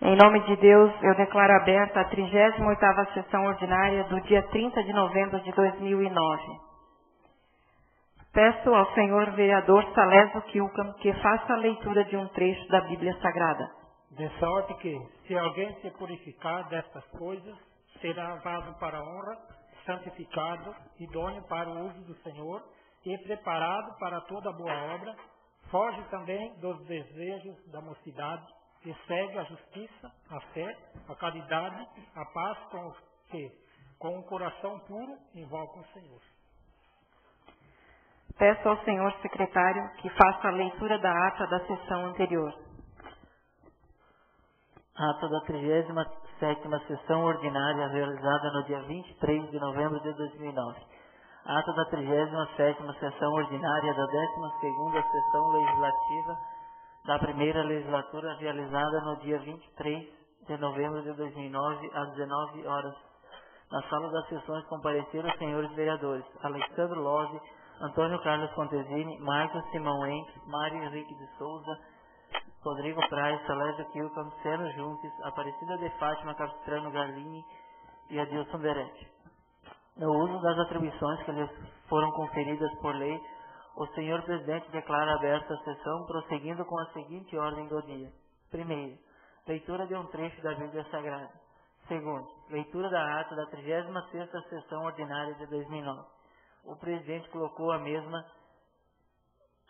Em nome de Deus, eu declaro aberta a 38ª sessão ordinária do dia 30 de novembro de 2009. Peço ao senhor vereador Salésio Kilcam que faça a leitura de um trecho da Bíblia Sagrada. De sorte que, se alguém se purificar destas coisas, será vaso para a honra, santificado, idôneo para o uso do Senhor e preparado para toda boa obra, foge também dos desejos da mocidade e segue a justiça, a fé, a caridade, a paz com os que, com um coração puro, invocam o Senhor. Peço ao senhor secretário que faça a leitura da ata da sessão anterior. Ata da 37ª sessão ordinária realizada no dia 23 de novembro de 2009. Ata da 37ª sessão ordinária da 12ª sessão legislativa da primeira legislatura realizada no dia 23 de novembro de 2009, às 19 horas. Na sala das sessões compareceram os senhores vereadores Alexandre Lozzi, Antônio Carlos Contesini, Marcos Simão Henrique, Mário Henrique de Souza, Rodrigo Praia, Salésio Kilcam, Seno Junques, Aparecida de Fátima Capistrano Garlini e Adilson Derete. No uso das atribuições que lhes foram conferidas por lei, o senhor presidente declara aberta a sessão, prosseguindo com a seguinte ordem do dia. Primeiro, leitura de um trecho da Bíblia Sagrada. Segundo, leitura da ata da 36ª sessão ordinária de 2009. O presidente colocou a mesma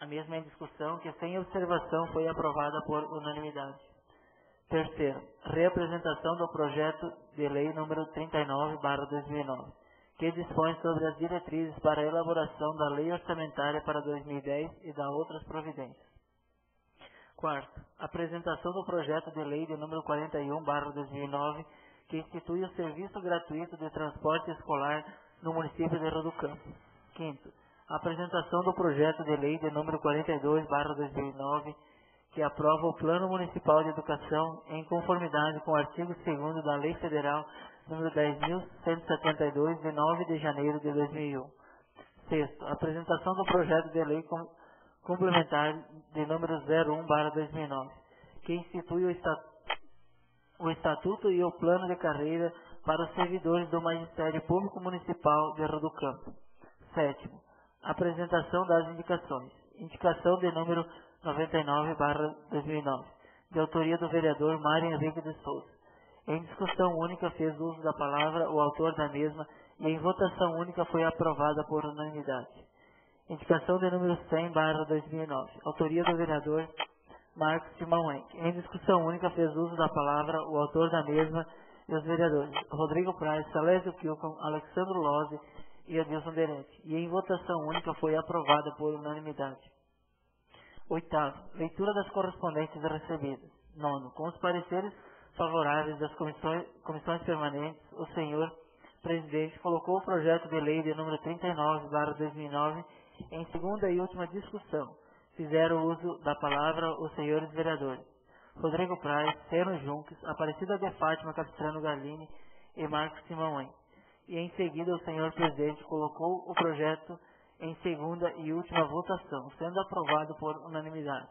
em discussão, que sem observação foi aprovada por unanimidade. Terceiro, reapresentação do projeto de lei número 39/2009, que dispõe sobre as diretrizes para a elaboração da lei orçamentária para 2010 e da outras providências. Quarto, apresentação do projeto de lei de número 41/2009, que institui o serviço gratuito de transporte escolar no município de Rio do Campo. Quinto, apresentação do projeto de lei de número 42/2009, que aprova o Plano Municipal de Educação em conformidade com o artigo 2º da Lei Federal número 10.172, de 9 de janeiro de 2001. Sexto, apresentação do projeto de lei complementar de número 01/2009, que institui o Estatuto e o Plano de Carreira para os servidores do Magistério Público Municipal de Rio do Campo. Sétimo, apresentação das indicações. Indicação de número 99/2009, de autoria do vereador Mário Henrique de Souza. Em discussão única fez uso da palavra o autor da mesma e em votação única foi aprovada por unanimidade. Indicação de número 100/2009, autoria do vereador Marcos Simão Henrique. Em discussão única fez uso da palavra o autor da mesma e os vereadores Rodrigo Praia, Salésio Kilcam, Alexandre Lozzi e Adilson Derete. E em votação única foi aprovada por unanimidade. Oitavo, leitura das correspondências recebidas. Nono, com os pareceres favoráveis das comissões permanentes, o senhor presidente colocou o projeto de lei de número 39/2009 em segunda e última discussão. Fizeram uso da palavra os senhores vereadores Rodrigo Praia, Seno Junques, Aparecida de Fátima Capistrano Garlini e Marcos Simão Henrique. E em seguida o senhor presidente colocou o projeto em segunda e última votação, sendo aprovado por unanimidade.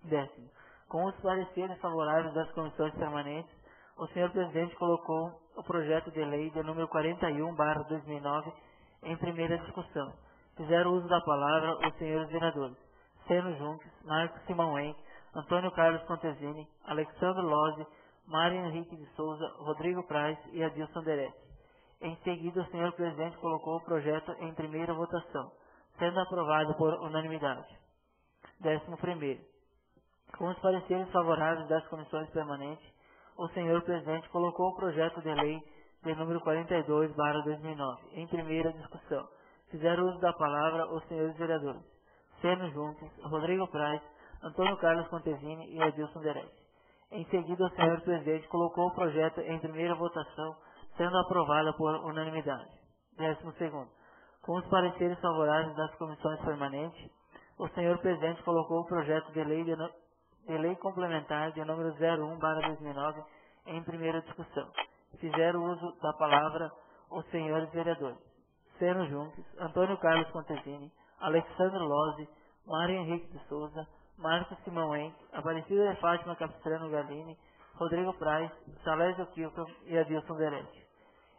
Décimo, com os pareceres favoráveis das comissões permanentes, o senhor presidente colocou o projeto de lei de número 41/2009 em primeira discussão. Fizeram uso da palavra os senhores vereadores Seno Junques, Marcos Simão Henrique, Antônio Carlos Contesini, Alexandre Lozzi, Mário Henrique de Souza, Rodrigo Praia e Adilson Derete. Em seguida, o senhor presidente colocou o projeto em primeira votação, sendo aprovado por unanimidade. 11º, com os pareceres favoráveis das comissões permanentes, o senhor presidente colocou o projeto de lei de número 42/2009 em primeira discussão. Fizeram uso da palavra os senhores vereadores Seno Junques, Rodrigo Praia, Antônio Carlos Contesini e Adilson Derete. Em seguida, o senhor presidente colocou o projeto em primeira votação, sendo aprovada por unanimidade. 12º, com os pareceres favoráveis das comissões permanentes, o senhor presidente colocou o projeto de lei complementar de número 01/2009 em primeira discussão. Fizeram uso da palavra os senhores vereadores Seno Junques, Antônio Carlos Contesini, Alexandre Lozzi, Mário Henrique de Souza, Marcos Simão Henrique, Aparecida de Fátima Capistrano Garlini, Rodrigo Praz, Salésio Kilton e Adilson Derete.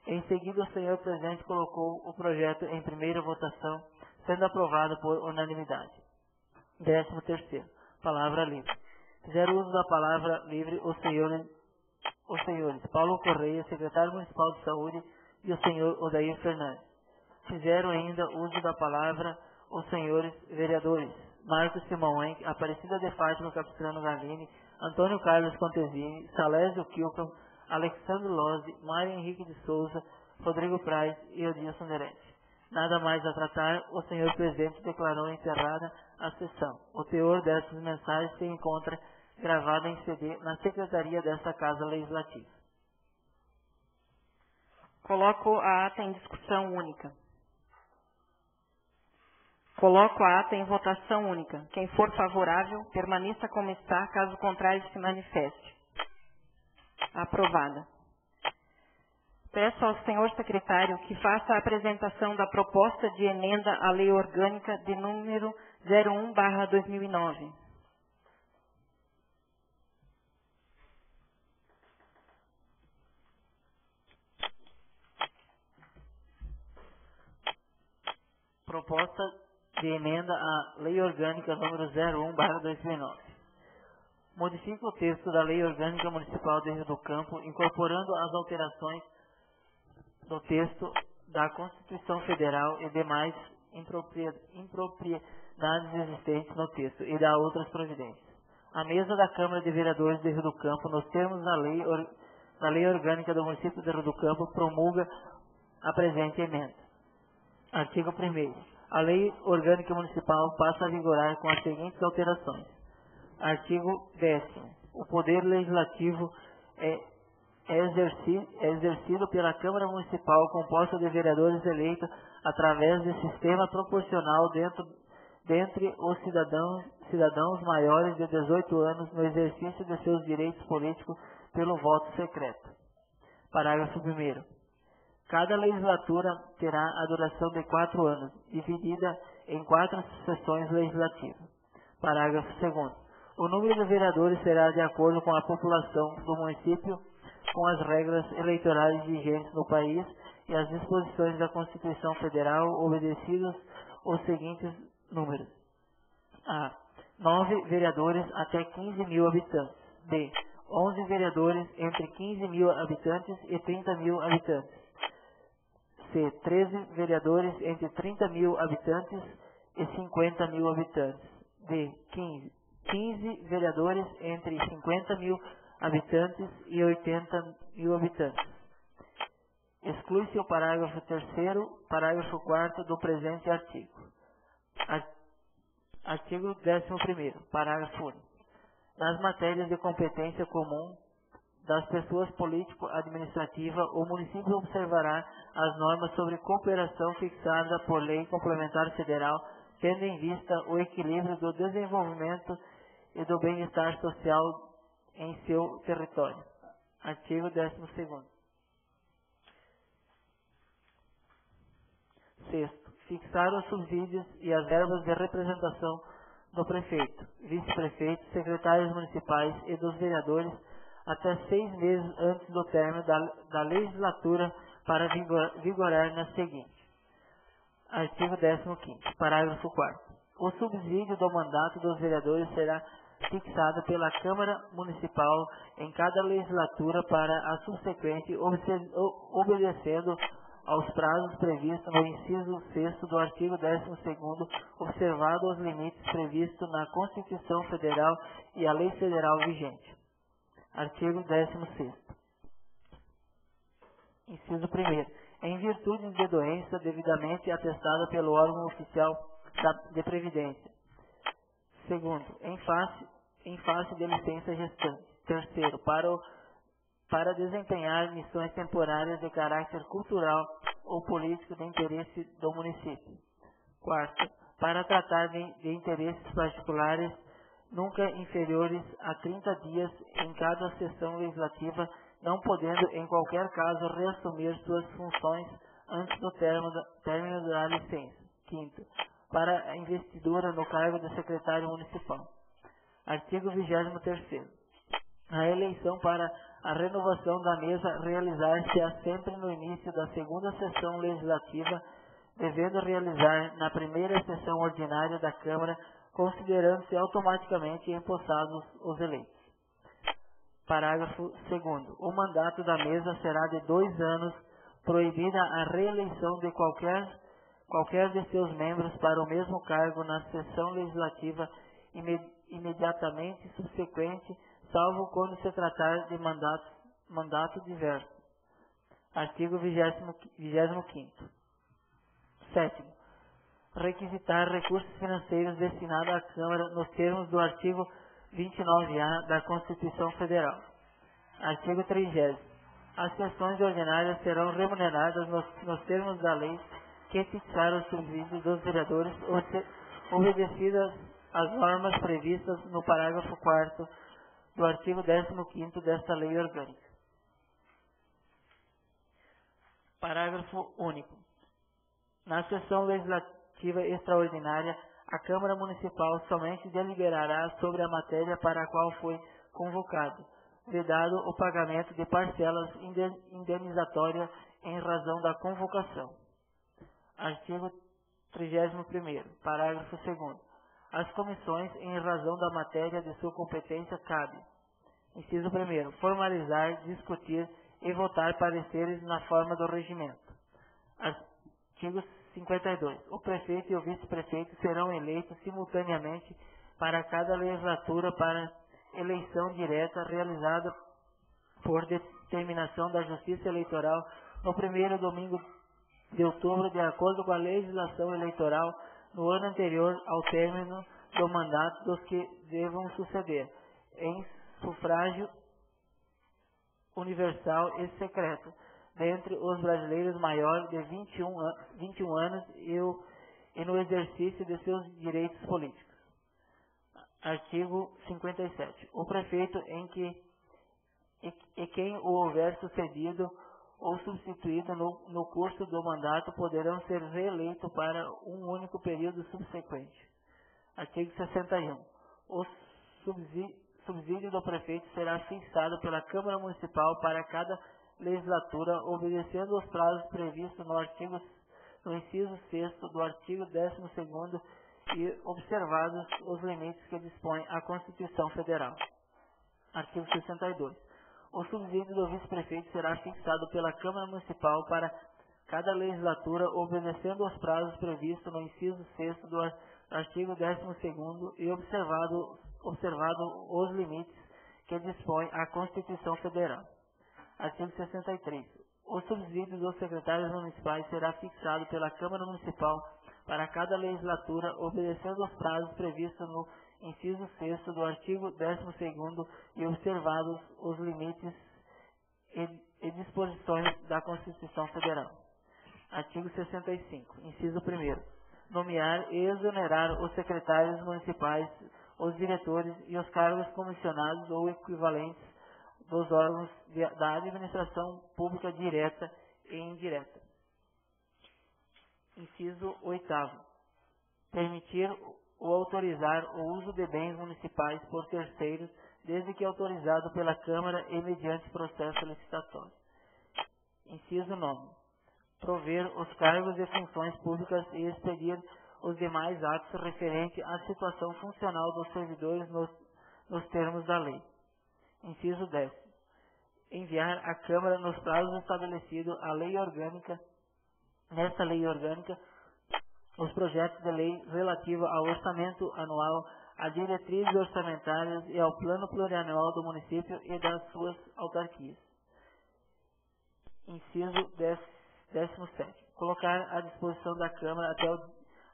Em seguida, o senhor presidente colocou o projeto em primeira votação, sendo aprovado por unanimidade. 13º. Palavra livre. Fizeram uso da palavra livre os senhores Paulo Correia, secretário municipal de saúde, e o senhor Odair Fernandes. Fizeram ainda uso da palavra os senhores vereadores Marcos Simão Henrique, Aparecida de Fátima Capistrano Gavini, Antônio Carlos Contesini, Salésio Kilton, Alexandre Lozzi, Mário Henrique de Souza, Rodrigo Praz e Odilson Derente. Nada mais a tratar, o senhor presidente declarou encerrada a sessão. O teor dessas mensagens se encontra gravado em CD na secretaria desta Casa Legislativa. Coloco a ata em discussão única. Coloco a ata em votação única. Quem for favorável, permaneça como está, caso contrário, se manifeste. Aprovada. Peço ao senhor secretário que faça a apresentação da proposta de emenda à Lei Orgânica de número 01/2009. Proposta de emenda à Lei Orgânica número 01/2009. Modifica o texto da Lei Orgânica Municipal de Rio do Campo, incorporando as alterações do texto da Constituição Federal e demais impropriedades existentes no texto e da outras providências. A mesa da Câmara de Vereadores de Rio do Campo, nos termos da Lei Orgânica do Município de Rio do Campo, promulga a presente emenda. Artigo 1º. A Lei Orgânica Municipal passa a vigorar com as seguintes alterações. Artigo 10º. O Poder Legislativo é exercido pela Câmara Municipal composta de vereadores eleitos através de sistema proporcional dentre os cidadãos maiores de 18 anos no exercício de seus direitos políticos pelo voto secreto. Parágrafo 1º. Cada legislatura terá a duração de 4 anos, dividida em 4 sessões legislativas. Parágrafo 2º. O número de vereadores será de acordo com a população do município, com as regras eleitorais vigentes no país e as disposições da Constituição Federal, obedecidos os seguintes números. A. 9 vereadores até 15 mil habitantes. B. 11 vereadores entre 15 mil habitantes e 30 mil habitantes. C. 13 vereadores entre 30 mil habitantes e 50 mil habitantes. D. 15 vereadores entre 50 mil habitantes e 80 mil habitantes. Exclui-se o parágrafo 3º, parágrafo 4º do presente artigo. Artigo 11º, parágrafo único. Nas matérias de competência comum das pessoas político-administrativa, o município observará as normas sobre cooperação fixadas por lei complementar federal, tendo em vista o equilíbrio do desenvolvimento e do bem-estar social em seu território. Artigo 12º. Sexto. Fixar os subsídios e as verbas de representação do prefeito, vice-prefeito, secretários municipais e dos vereadores até 6 meses antes do término da legislatura para vigorar na seguinte. Artigo 15º. Parágrafo 4º. O subsídio do mandato dos vereadores será fixado pela Câmara Municipal em cada legislatura para a subsequente, obedecendo aos prazos previstos no inciso 6º do artigo 12º, observado os limites previstos na Constituição Federal e a Lei Federal vigente. Artigo 16º. Inciso 1º. Em virtude de doença devidamente atestada pelo órgão oficial de previdência. Segundo, em face de licença gestante. Terceiro, para desempenhar missões temporárias de caráter cultural ou político de interesse do município. Quarto, para tratar de interesses particulares nunca inferiores a 30 dias em cada sessão legislativa, não podendo em qualquer caso reassumir suas funções antes do término da licença. Quinto, para a investidura no cargo de secretário municipal. Artigo 23º. A eleição para a renovação da mesa realizar-se-á sempre no início da segunda sessão legislativa, devendo realizar na primeira sessão ordinária da Câmara, considerando-se automaticamente empossados os eleitos. Parágrafo 2º. O mandato da mesa será de 2 anos, proibida a reeleição de qualquer de seus membros para o mesmo cargo na sessão legislativa imediatamente subsequente, salvo quando se tratar de mandato diverso. Artigo 25º. 7º. Requisitar recursos financeiros destinados à Câmara nos termos do artigo 29-A da Constituição Federal. Artigo 30º. As sessões ordinárias serão remuneradas nos termos da lei que fixar os subsídios dos vereadores, obedecidas as normas previstas no parágrafo 4º do artigo 15º desta lei orgânica. Parágrafo único. Na sessão legislativa extraordinária, a Câmara Municipal somente deliberará sobre a matéria para a qual foi convocado, vedado o pagamento de parcelas indenizatórias em razão da convocação. Artigo 31º. Parágrafo 2º. As comissões, em razão da matéria de sua competência, cabe: inciso 1º, formalizar, discutir e votar pareceres na forma do regimento. Artigo 52. O prefeito e o vice-prefeito serão eleitos simultaneamente para cada legislatura para eleição direta realizada por determinação da Justiça Eleitoral no primeiro domingo de outubro, de acordo com a legislação eleitoral no ano anterior ao término do mandato dos que devam suceder, em sufrágio universal e secreto, dentre os brasileiros maiores de 21 anos e no exercício de seus direitos políticos. Artigo 57. O prefeito quem o houver sucedido ou substituído no curso do mandato poderão ser reeleitos para um único período subsequente. Artigo 61. O subsídio do prefeito será fixado pela Câmara Municipal para cada legislatura, obedecendo os prazos previstos no inciso 6º do artigo 12º e observados os limites que dispõe a Constituição Federal. Artigo 62. O subsídio do vice-prefeito será fixado pela Câmara Municipal para cada legislatura, obedecendo os prazos previstos no inciso 6º do artigo 12º e observado os limites que dispõe a Constituição Federal. Artigo 63. O subsídio dos secretários municipais será fixado pela Câmara Municipal para cada legislatura, obedecendo os prazos previstos no inciso 6º do artigo 12º e observados os limites e disposições da Constituição Federal. Artigo 65. Inciso 1º. Nomear e exonerar os secretários municipais, os diretores e os cargos comissionados ou equivalentes dos órgãos da administração pública direta e indireta. Inciso 8º. Permitir ou autorizar o uso de bens municipais por terceiros, desde que autorizado pela Câmara e mediante processo licitatório. Inciso 9. Prover os cargos e funções públicas e expedir os demais atos referentes à situação funcional dos servidores nos termos da lei. Inciso 10. Enviar à Câmara, nos prazos estabelecidos, nesta lei orgânica, os projetos de lei relativos ao orçamento anual, a diretrizes orçamentárias e ao plano plurianual do município e das suas autarquias. Inciso 17. Colocar à disposição da Câmara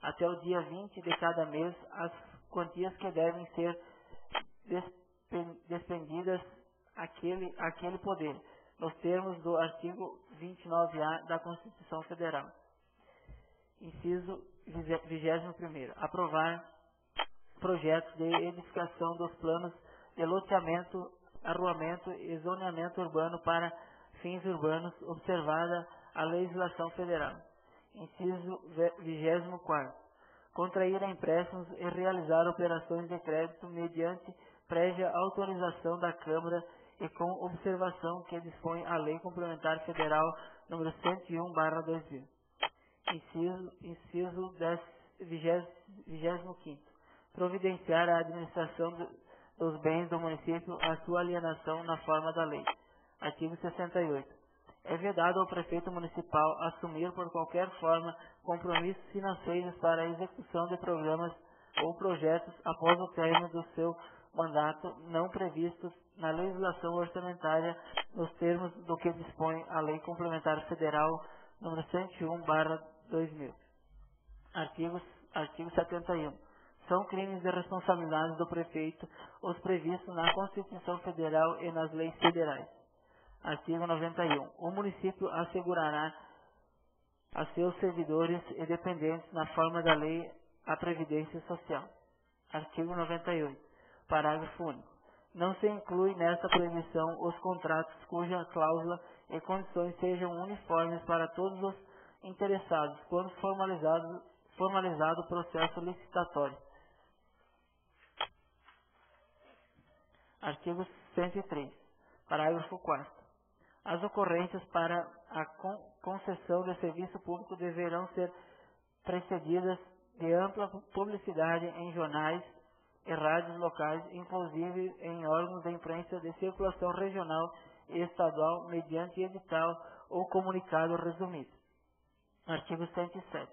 até o dia 20 de cada mês as quantias que devem ser despendidas àquele poder, nos termos do artigo 29-A da Constituição Federal. Inciso 21º. Aprovar projetos de edificação dos planos de loteamento, arruamento e zoneamento urbano para fins urbanos, observada a legislação federal. Inciso 24º. Contrair empréstimos e realizar operações de crédito mediante prévia autorização da Câmara e com observação que dispõe a Lei Complementar Federal número 101/2000. Inciso 25º. Providenciar a administração dos bens do município a sua alienação na forma da lei. Artigo 68. É vedado ao prefeito municipal assumir por qualquer forma compromissos financeiros para a execução de programas ou projetos após o término do seu mandato não previstos na legislação orçamentária nos termos do que dispõe a Lei Complementar Federal número 101/2000. Artigo 71. São crimes de responsabilidade do prefeito os previstos na Constituição Federal e nas leis federais. Artigo 91. O município assegurará a seus servidores e dependentes na forma da lei a Previdência Social. Artigo 98. Parágrafo único. Não se inclui nesta proibição os contratos cuja cláusula e condições sejam uniformes para todos os interessados quando formalizado o processo licitatório. Artigo 103. Parágrafo 4º. As ocorrências para a concessão de serviço público deverão ser precedidas de ampla publicidade em jornais e rádios locais, inclusive em órgãos de imprensa de circulação regional e estadual, mediante edital ou comunicado resumido. Artigo 107.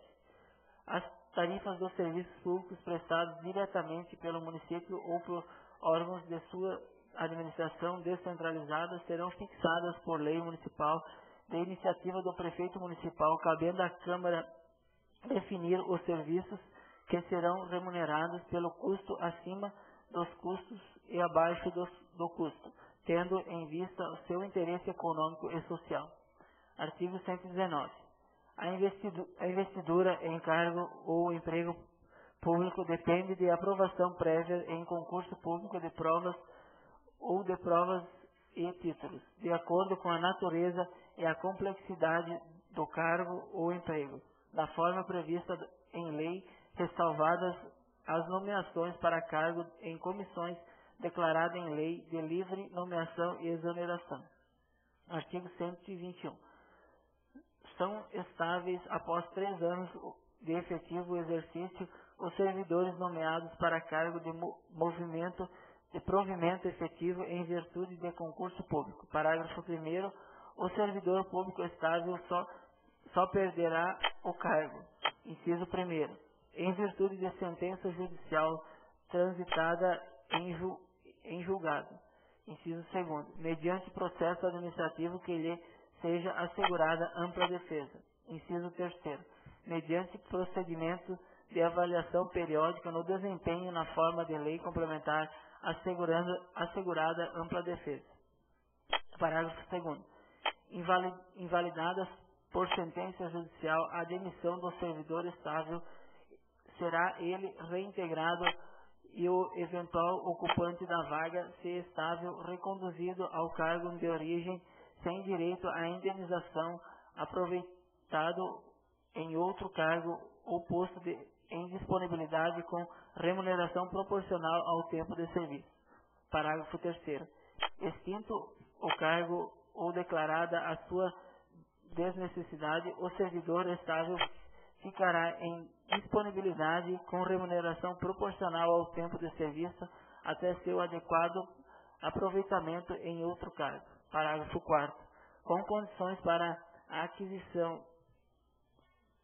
As tarifas dos serviços públicos prestados diretamente pelo município ou por órgãos de sua administração descentralizada serão fixadas por lei municipal de iniciativa do prefeito municipal, cabendo à Câmara definir os serviços que serão remunerados pelo custo acima dos custos e abaixo do custo, tendo em vista o seu interesse econômico e social. Artigo 119. A investidura em cargo ou emprego público depende de aprovação prévia em concurso público de provas ou de provas e títulos, de acordo com a natureza e a complexidade do cargo ou emprego, da forma prevista em lei, ressalvadas as nomeações para cargo em comissões declaradas em lei de livre nomeação e exoneração. Artigo 121. São estáveis após 3 anos de efetivo exercício os servidores nomeados para cargo de provimento efetivo em virtude de concurso público. Parágrafo 1º. O servidor público estável só perderá o cargo. Inciso 1º. Em virtude de sentença judicial transitada em julgado. Inciso 2º. Mediante processo administrativo que lhe seja assegurada ampla defesa. Inciso 3º. Mediante procedimento de avaliação periódica no desempenho na forma de lei complementar assegurada ampla defesa. Parágrafo 2º. Invalidadas por sentença judicial a demissão do servidor estável, será ele reintegrado e o eventual ocupante da vaga, se estável, reconduzido ao cargo de origem sem direito à indenização, aproveitado em outro cargo ou posto em disponibilidade com remuneração proporcional ao tempo de serviço. Parágrafo 3º. Extinto o cargo ou declarada a sua desnecessidade, o servidor estável ficará em disponibilidade com remuneração proporcional ao tempo de serviço até seu adequado aproveitamento em outro cargo. Parágrafo 4º. Com condições para a aquisição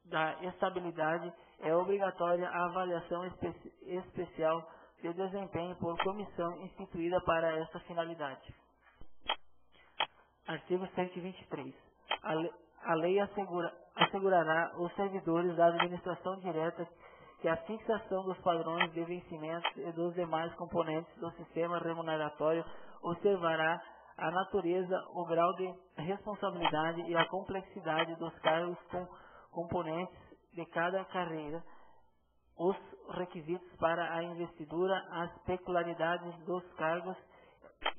da estabilidade, é obrigatória a avaliação especial de desempenho por comissão instituída para esta finalidade. Artigo 123. A lei assegurará os servidores da administração direta que a fixação dos padrões de vencimentos e dos demais componentes do sistema remuneratório observará a natureza, o grau de responsabilidade e a complexidade dos cargos componentes de cada carreira, os requisitos para a investidura, as peculiaridades dos cargos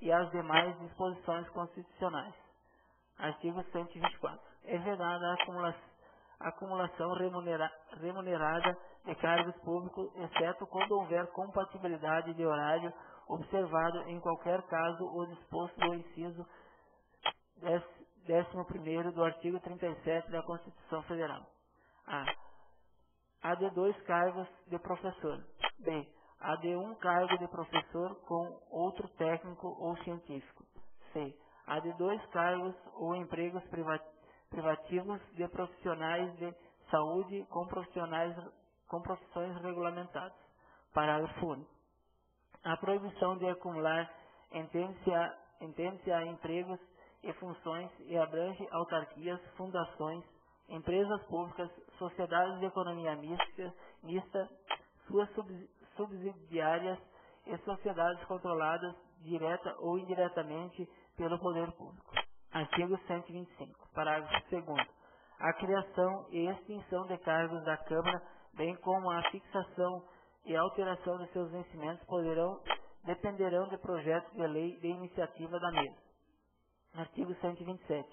e as demais disposições constitucionais. Artigo 124. É vedada a acumulação remunerada de cargos públicos, exceto quando houver compatibilidade de horário observado em qualquer caso o disposto do inciso 11º do artigo 37 da Constituição Federal. A de 2 cargos de professor. B. A de 1 cargo de professor com outro técnico ou científico. C. A de 2 cargos ou empregos privativos de profissionais de saúde com profissões regulamentadas. Parágrafo único. A proibição de acumular entende-se a empregos e funções e abrange autarquias, fundações, empresas públicas, sociedades de economia mista, suas subsidiárias e sociedades controladas direta ou indiretamente pelo poder público. Artigo 125. Parágrafo 2º. A criação e extinção de cargos da Câmara, bem como a fixação e alteração de seus vencimentos dependerão de projetos de lei de iniciativa da mesa. Artigo 127.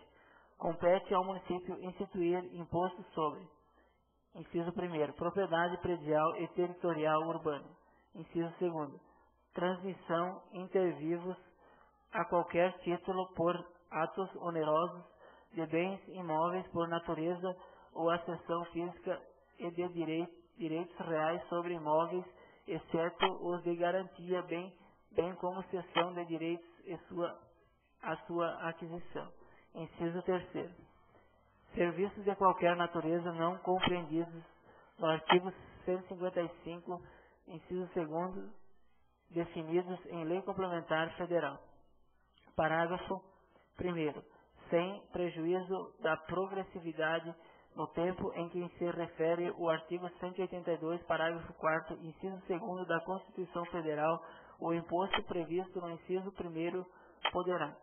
Compete ao município instituir imposto sobre: inciso 1º, propriedade predial e territorial urbana. Inciso 2º, transmissão intervivos a qualquer título por atos onerosos de bens imóveis por natureza ou a cessão física e de direitos reais sobre imóveis, exceto os de garantia, bem como cessão de direitos e a sua aquisição. Inciso 3º. Serviços de qualquer natureza não compreendidos no artigo 155, inciso 2º, definidos em lei complementar federal. Parágrafo 1º. Sem prejuízo da progressividade no tempo em que se refere o artigo 182, parágrafo 4º, inciso 2º da Constituição Federal, o imposto previsto no inciso 1º poderá: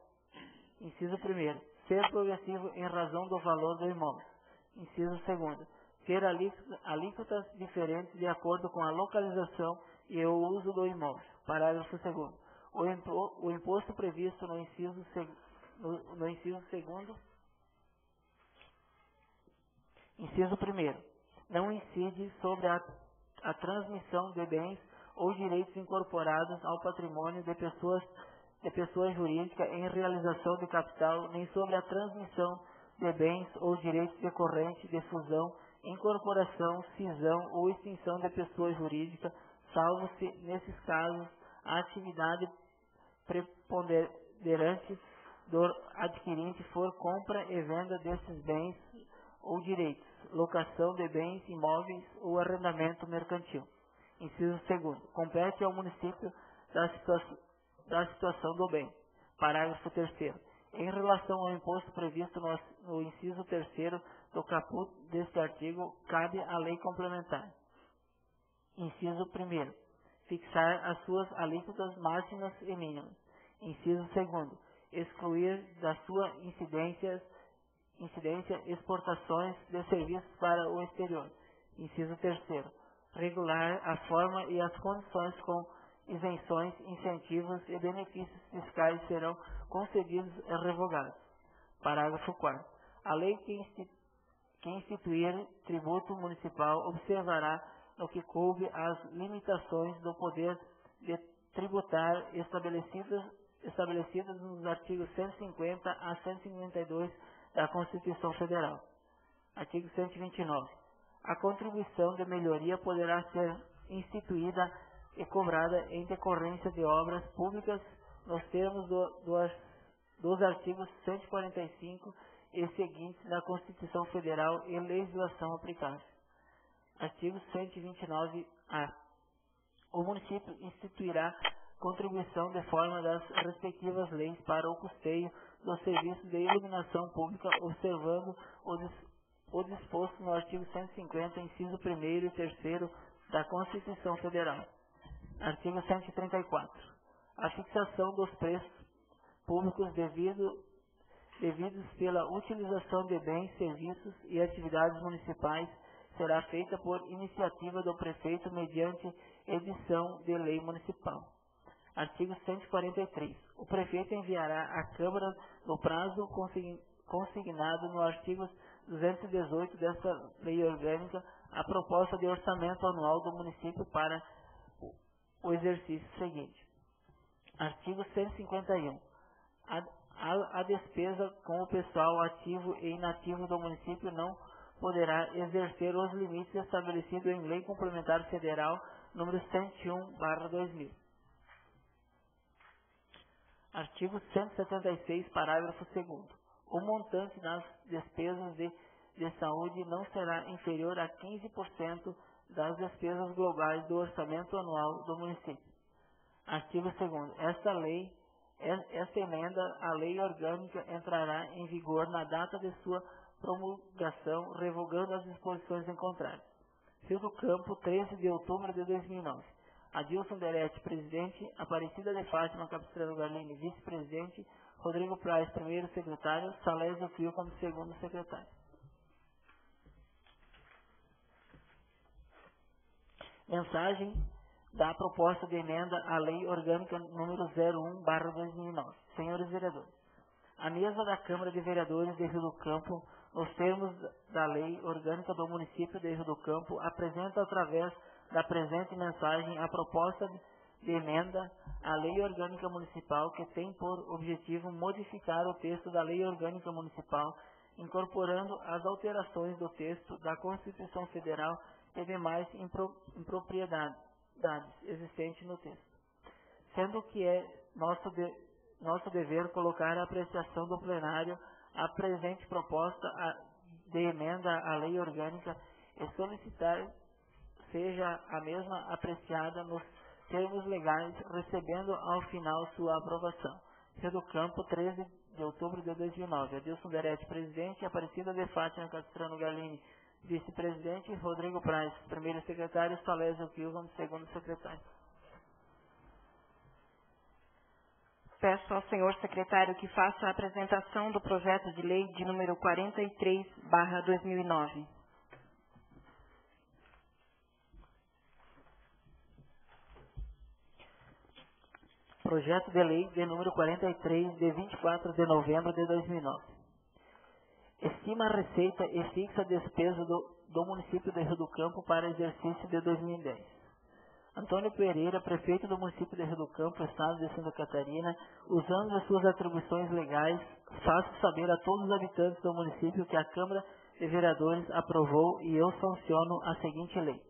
inciso 1º, ser progressivo em razão do valor do imóvel. Inciso 2º, ter alíquotas diferentes de acordo com a localização e o uso do imóvel. Parágrafo 2º. O imposto previsto no inciso 2º, inciso 1º, não incide sobre a transmissão de bens ou direitos incorporados ao patrimônio de pessoa jurídica em realização de capital, nem sobre a transmissão de bens ou direitos decorrentes de fusão, incorporação, cisão ou extinção de pessoa jurídica, salvo se, nesses casos, a atividade preponderante do adquirente for compra e venda desses bens ou direitos, locação de bens imóveis ou arrendamento mercantil. Inciso 2º. Compete ao município da situação do bem. Parágrafo 3º. Em relação ao imposto previsto no inciso 3º do caput deste artigo, cabe à lei complementar. Inciso 1º. Fixar as suas alíquotas máximas e mínimas. Inciso 2º. Excluir da sua incidência exportações de serviços para o exterior. Inciso 3º. Regular a forma e as condições com isenções, incentivos e benefícios fiscais serão concedidos e revogados. Parágrafo 4º. A lei que instituir tributo municipal observará no que coube as limitações do poder de tributar estabelecidas nos artigos 150 a 152 da Constituição Federal. Artigo 129. A contribuição de melhoria poderá ser instituída e cobrada em decorrência de obras públicas nos termos dos artigos 145 e seguintes da Constituição Federal e legislação aplicável. Artigo 129-A. O município instituirá contribuição de forma das respectivas leis para o custeio dos serviços de iluminação pública, observando o disposto no artigo 150, inciso 1º e 3º da Constituição Federal. Artigo 134. A fixação dos preços públicos devidos pela utilização de bens, serviços e atividades municipais será feita por iniciativa do prefeito mediante edição de lei municipal. Artigo 143. O prefeito enviará à Câmara, no prazo consignado no artigo 218 desta lei orgânica, a proposta de orçamento anual do município para o exercício seguinte. Artigo 151. A despesa com o pessoal ativo e inativo do município não poderá exercer os limites estabelecidos em Lei Complementar Federal número 101/2000. Artigo 176, parágrafo 2º. O montante das despesas de saúde não será inferior a 15% das despesas globais do orçamento anual do município. Artigo 2º. Esta emenda à lei orgânica entrará em vigor na data de sua promulgação, revogando as disposições em contrário. Rio do Campo, 13 de outubro de 2009. Adilson Derete, presidente. Aparecida de Fátima Capistrano Garlini, vice-presidente. Rodrigo Praz, primeiro secretário. Salésio Fio como segundo secretário. Mensagem da proposta de emenda à Lei Orgânica número 01/2009. Senhores vereadores, a mesa da Câmara de Vereadores de Rio do Campo, nos termos da Lei Orgânica do Município de Rio do Campo, apresenta através da presente mensagem a proposta de emenda à Lei Orgânica Municipal, que tem por objetivo modificar o texto da Lei Orgânica Municipal, incorporando as alterações do texto da Constituição Federal e demais impropriedades existentes no texto. Sendo que é nosso dever colocar a apreciação do plenário a presente proposta de emenda à Lei Orgânica e solicitar seja a mesma apreciada nos termos legais, recebendo ao final sua aprovação. Rio do Campo, 13 de outubro de 2009. Adilson Derete, presidente. Aparecida de Fátima Capistrano Garlini, vice-presidente. Rodrigo Praz, primeiro secretário. Salésio Kilvan, segundo secretário. Peço ao senhor secretário que faça a apresentação do projeto de lei de número 43/2009. Projeto de lei de número 43, de 24 de novembro de 2009. Estima a receita e fixa a despesa do município de Rio do Campo para exercício de 2010. Antônio Pereira, prefeito do município de Rio do Campo, estado de Santa Catarina, usando as suas atribuições legais, faço saber a todos os habitantes do município que a Câmara de Vereadores aprovou e eu sanciono a seguinte lei.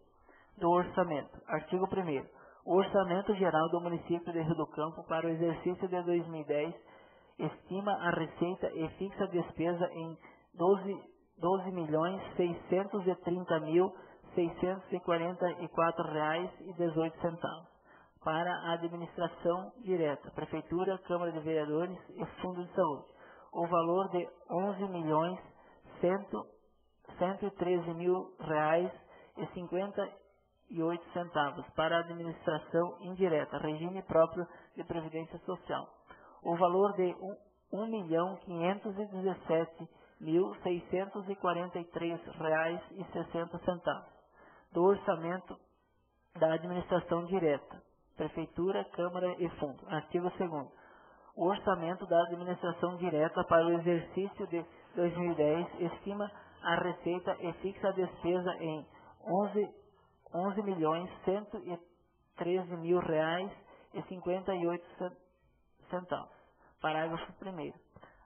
Do orçamento. Artigo 1º. O Orçamento Geral do Município de Rio do Campo para o exercício de 2010 estima a receita e fixa a despesa em R$ 12.630.644,18 para a administração direta, Prefeitura, Câmara de Vereadores e Fundo de Saúde. O valor de R$ 11.113.000,58 para a administração indireta, regime próprio de previdência social. O valor de R$ 1.517.643,60 do orçamento da administração direta, Prefeitura, Câmara e Fundo. Artigo 2º. O orçamento da administração direta para o exercício de 2010 estima a receita e fixa a despesa em R$ 11.113.000,58. Parágrafo 1º.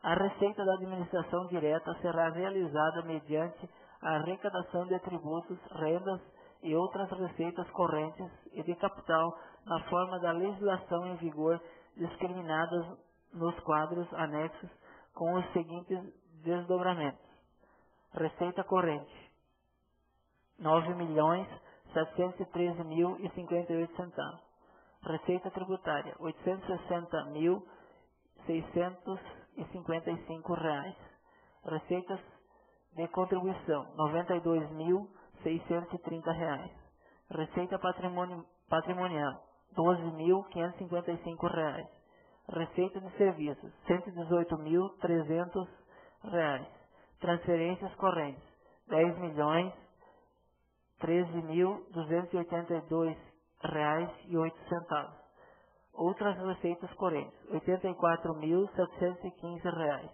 A receita da administração direta será realizada mediante a arrecadação de tributos, rendas e outras receitas correntes e de capital na forma da legislação em vigor, discriminadas nos quadros anexos com os seguintes desdobramentos. Receita corrente: R$ 9.713.058. Receita tributária: R$ 860.655. Receitas de contribuição: R$ 92.630. Receita patrimonial: R$ 12.555. Receita de serviços: R$ 118.300. Transferências correntes: R$ 10.013.282,08. Outras receitas correntes: R$ 84.715.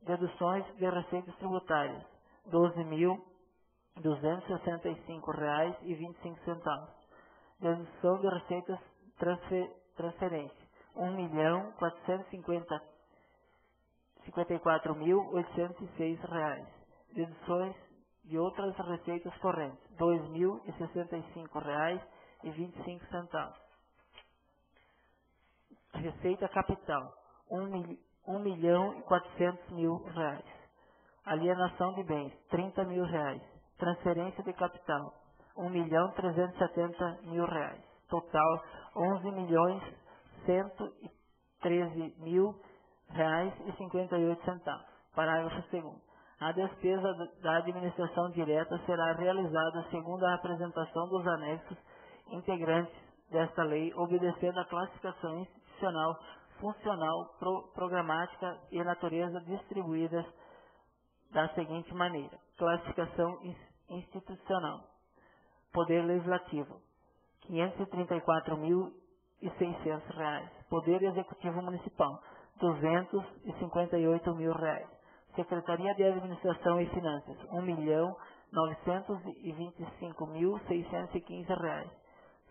Deduções de receitas tributárias: R$ 12.265,25. Dedução de receitas transferência: R$1.454.806. Deduções de outras receitas correntes, R$2.065,25. Receita capital, R$1.400.000. Alienação de bens, R$30.000. Transferência de capital, R$1.370.000. Total, R$11.113.000,58. Parágrafo 2º. A despesa da administração direta será realizada segundo a apresentação dos anexos integrantes desta lei, obedecendo a classificação institucional, funcional, programática e natureza distribuídas da seguinte maneira. Classificação institucional. Poder Legislativo, R$534.600. Poder Executivo Municipal, R$258.000. Secretaria de Administração e Finanças, R$1.925.615.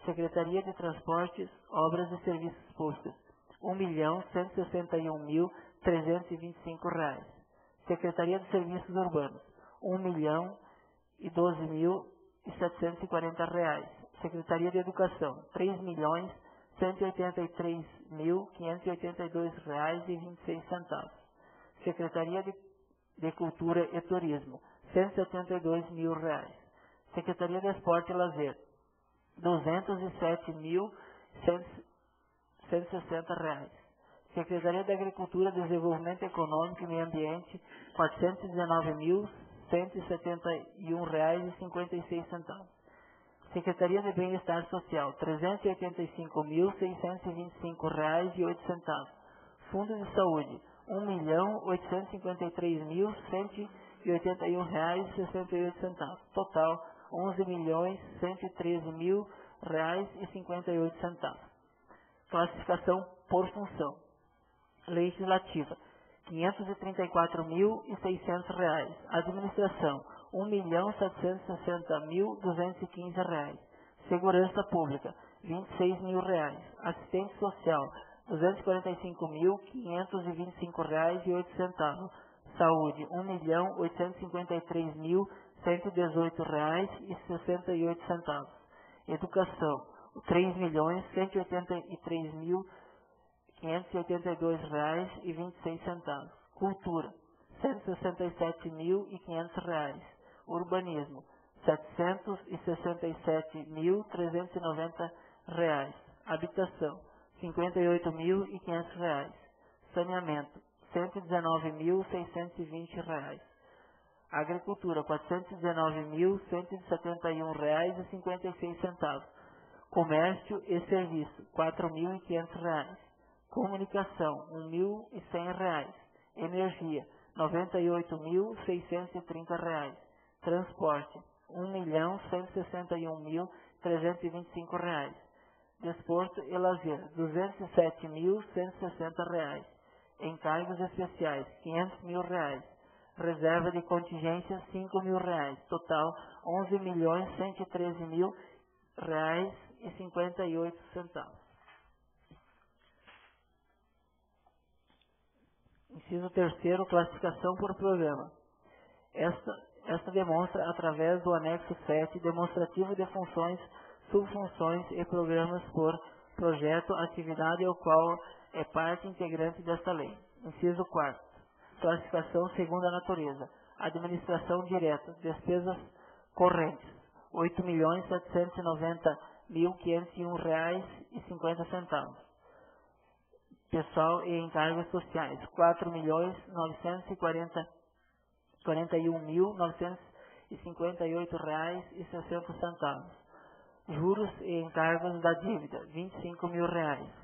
Secretaria de Transportes, Obras e Serviços Públicos, R$1.161.325. Secretaria de Serviços Urbanos, R$1.012.740. Secretaria de Educação, R$3.183.582,26. Secretaria de Cultura e Turismo, R$172.000. Secretaria de Esporte e Lazer, R$207.160. Secretaria de Agricultura, Desenvolvimento Econômico e Meio Ambiente, R$419.171,56. Secretaria de Bem-Estar Social, R$385.625,08. Fundo de Saúde, R$1.853.181,68. Total, R$11.113.000,58. Classificação por função. Legislativa, R$534.600. Administração, R$1.760.215. Segurança Pública, R$26.000. Assistente Social, R$245.525,08. Saúde, R$1.853.118,68. Educação, R$3.183.582,26. Cultura, R$167.500. Urbanismo, R$767.390. Habitação, R$58.500. Saneamento, R$119.620. Agricultura, R$419.171,56. Comércio e Serviço, R$4.500. Comunicação, R$1.100. Energia, R$98.630. Transporte, R$1.161.325. Desporto e Lazer, R$207.160. Encargos especiais, R$500.000. Reserva de contingência, R$5.000. Total, R$11.113.000,58. Inciso 3º, classificação por programa. Esta demonstra, através do anexo 7, demonstrativo de funções, subfunções e programas por projeto, atividade ao qual é parte integrante desta lei. Inciso 4º, classificação segundo a natureza. Administração direta, despesas correntes, R$8.790.501,50. Pessoal e encargos sociais, R$4.941.958,60. Juros e encargos da dívida, R$25.000.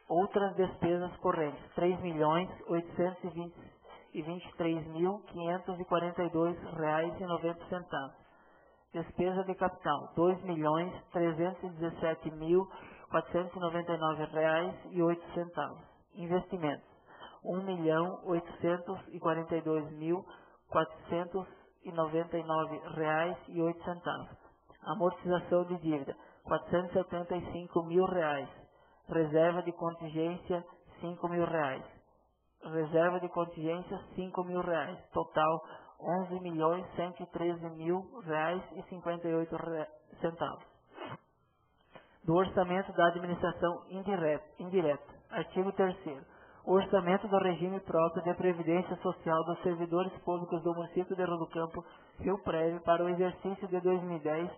Outras despesas correntes, R$3.823.542,90. Despesa de capital, R$2.317.499,08. Investimentos, R$1.842.499,08. Amortização de dívida, R$475.000. Reserva de contingência, R$5.000. Reserva de contingência, R$5.000. Total, R$11.113.000,58. Do orçamento da administração indireta. Artigo 3º. O orçamento do regime próprio de previdência social dos servidores públicos do município de Rio do Campo, Rio Prévio, para o exercício de 2010,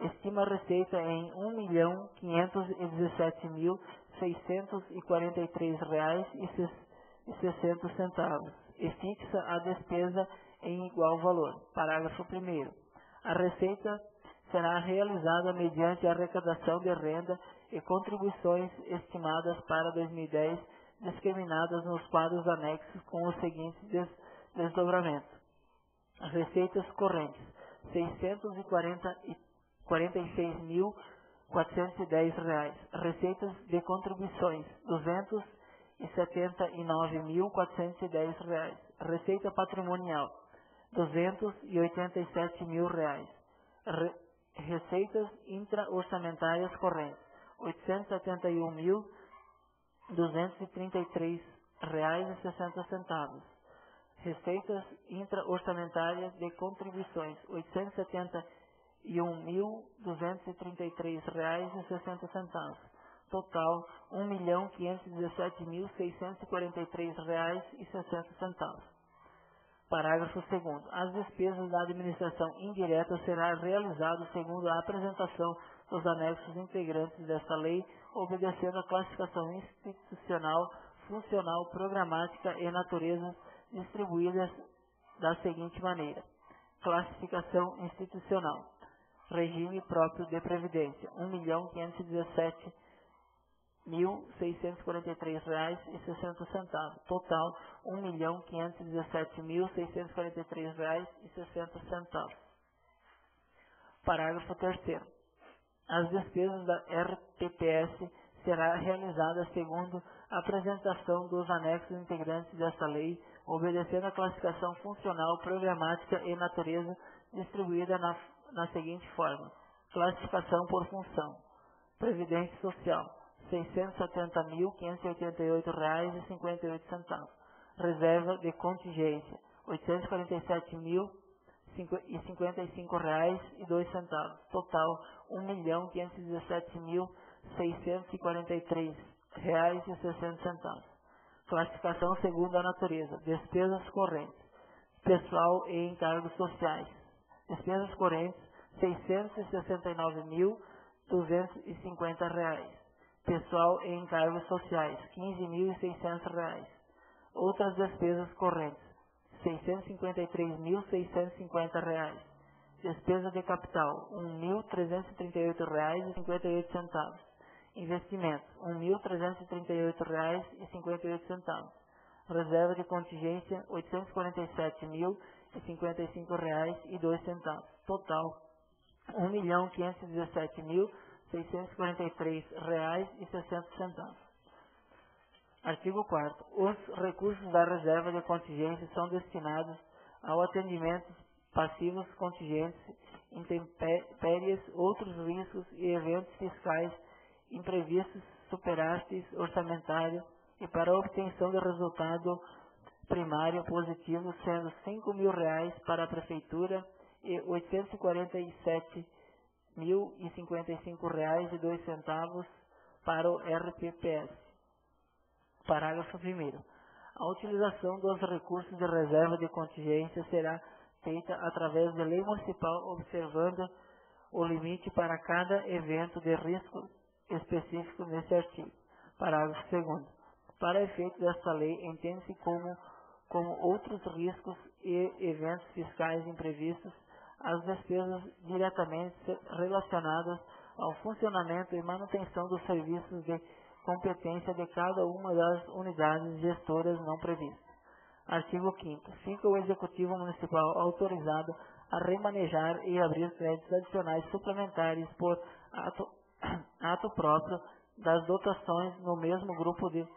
estima a receita em R$1.517.643,60 e fixa a despesa em igual valor. Parágrafo 1º. A receita será realizada mediante a arrecadação de renda e contribuições estimadas para 2010, discriminadas nos quadros anexos com os seguintes desdobramentos. Receitas correntes, R$646.410. Receitas de contribuições, R$279.410. Receita patrimonial, R$287.000. Receitas intra-orçamentárias correntes, R$871.233,60. Receitas intra-orçamentárias de contribuições, R$871.233,60. Total, R$1.517.643,60. Parágrafo 2º. As despesas da administração indireta serão realizadas segundo a apresentação dos anexos integrantes desta lei, obedecendo a classificação institucional, funcional, programática e natureza distribuídas da seguinte maneira. Classificação institucional. Regime próprio de previdência, R$1.517.643,60. Total, R$1.517.643,60. Parágrafo 3º. As despesas da RPPS será realizada segundo a apresentação dos anexos integrantes desta lei, obedecendo a classificação funcional, programática e natureza distribuída na seguinte forma. Classificação por função. Previdência Social, R$670.588,58. Reserva de contingência, R$847.055,02. Total, R$1.517.643,60. Classificação segundo a natureza. Despesas correntes. Pessoal e encargos sociais. Despesas correntes, R$669.250. Pessoal e encargos sociais, R$15.600. Outras despesas correntes, R$653.650. Despesa de capital, R$1.338,58. Investimentos, R$1.338,58. Reserva de contingência, R$847.055,02. Total, R$1.517.643,60. Artigo 4º. Os recursos da reserva de contingência são destinados ao atendimento passivos contingentes, intempéries, outros riscos e eventos fiscais imprevistos, superávites orçamentários e para a obtenção do resultado primário positivo, sendo R$5.000 para a Prefeitura e R$847.055,02 para o RPPS. Parágrafo 1º. A utilização dos recursos de reserva de contingência será feita através de lei municipal, observando o limite para cada evento de risco específico nesse artigo. Parágrafo 2º. Para efeito desta lei, entende-se como outros riscos e eventos fiscais imprevistos as despesas diretamente relacionadas ao funcionamento e manutenção dos serviços de competência de cada uma das unidades gestoras não previstas. Artigo 5º. Fica o Executivo Municipal autorizado a remanejar e abrir créditos adicionais suplementares por ato próprio das dotações no mesmo grupo de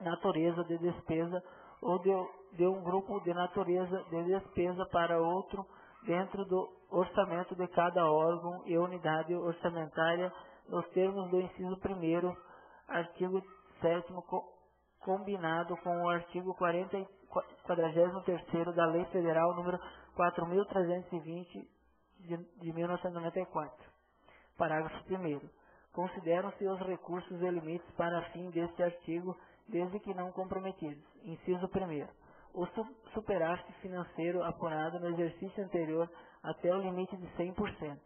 natureza de despesa ou de um grupo de natureza de despesa para outro dentro do orçamento de cada órgão e unidade orçamentária nos termos do inciso 1º, Artigo 7º, combinado com o artigo 43º da Lei Federal número 4.320 de 1994. Parágrafo 1º. Consideram-se os recursos e limites para fim deste artigo, desde que não comprometidos. Inciso 1º. O superávit financeiro apurado no exercício anterior até o limite de 100%.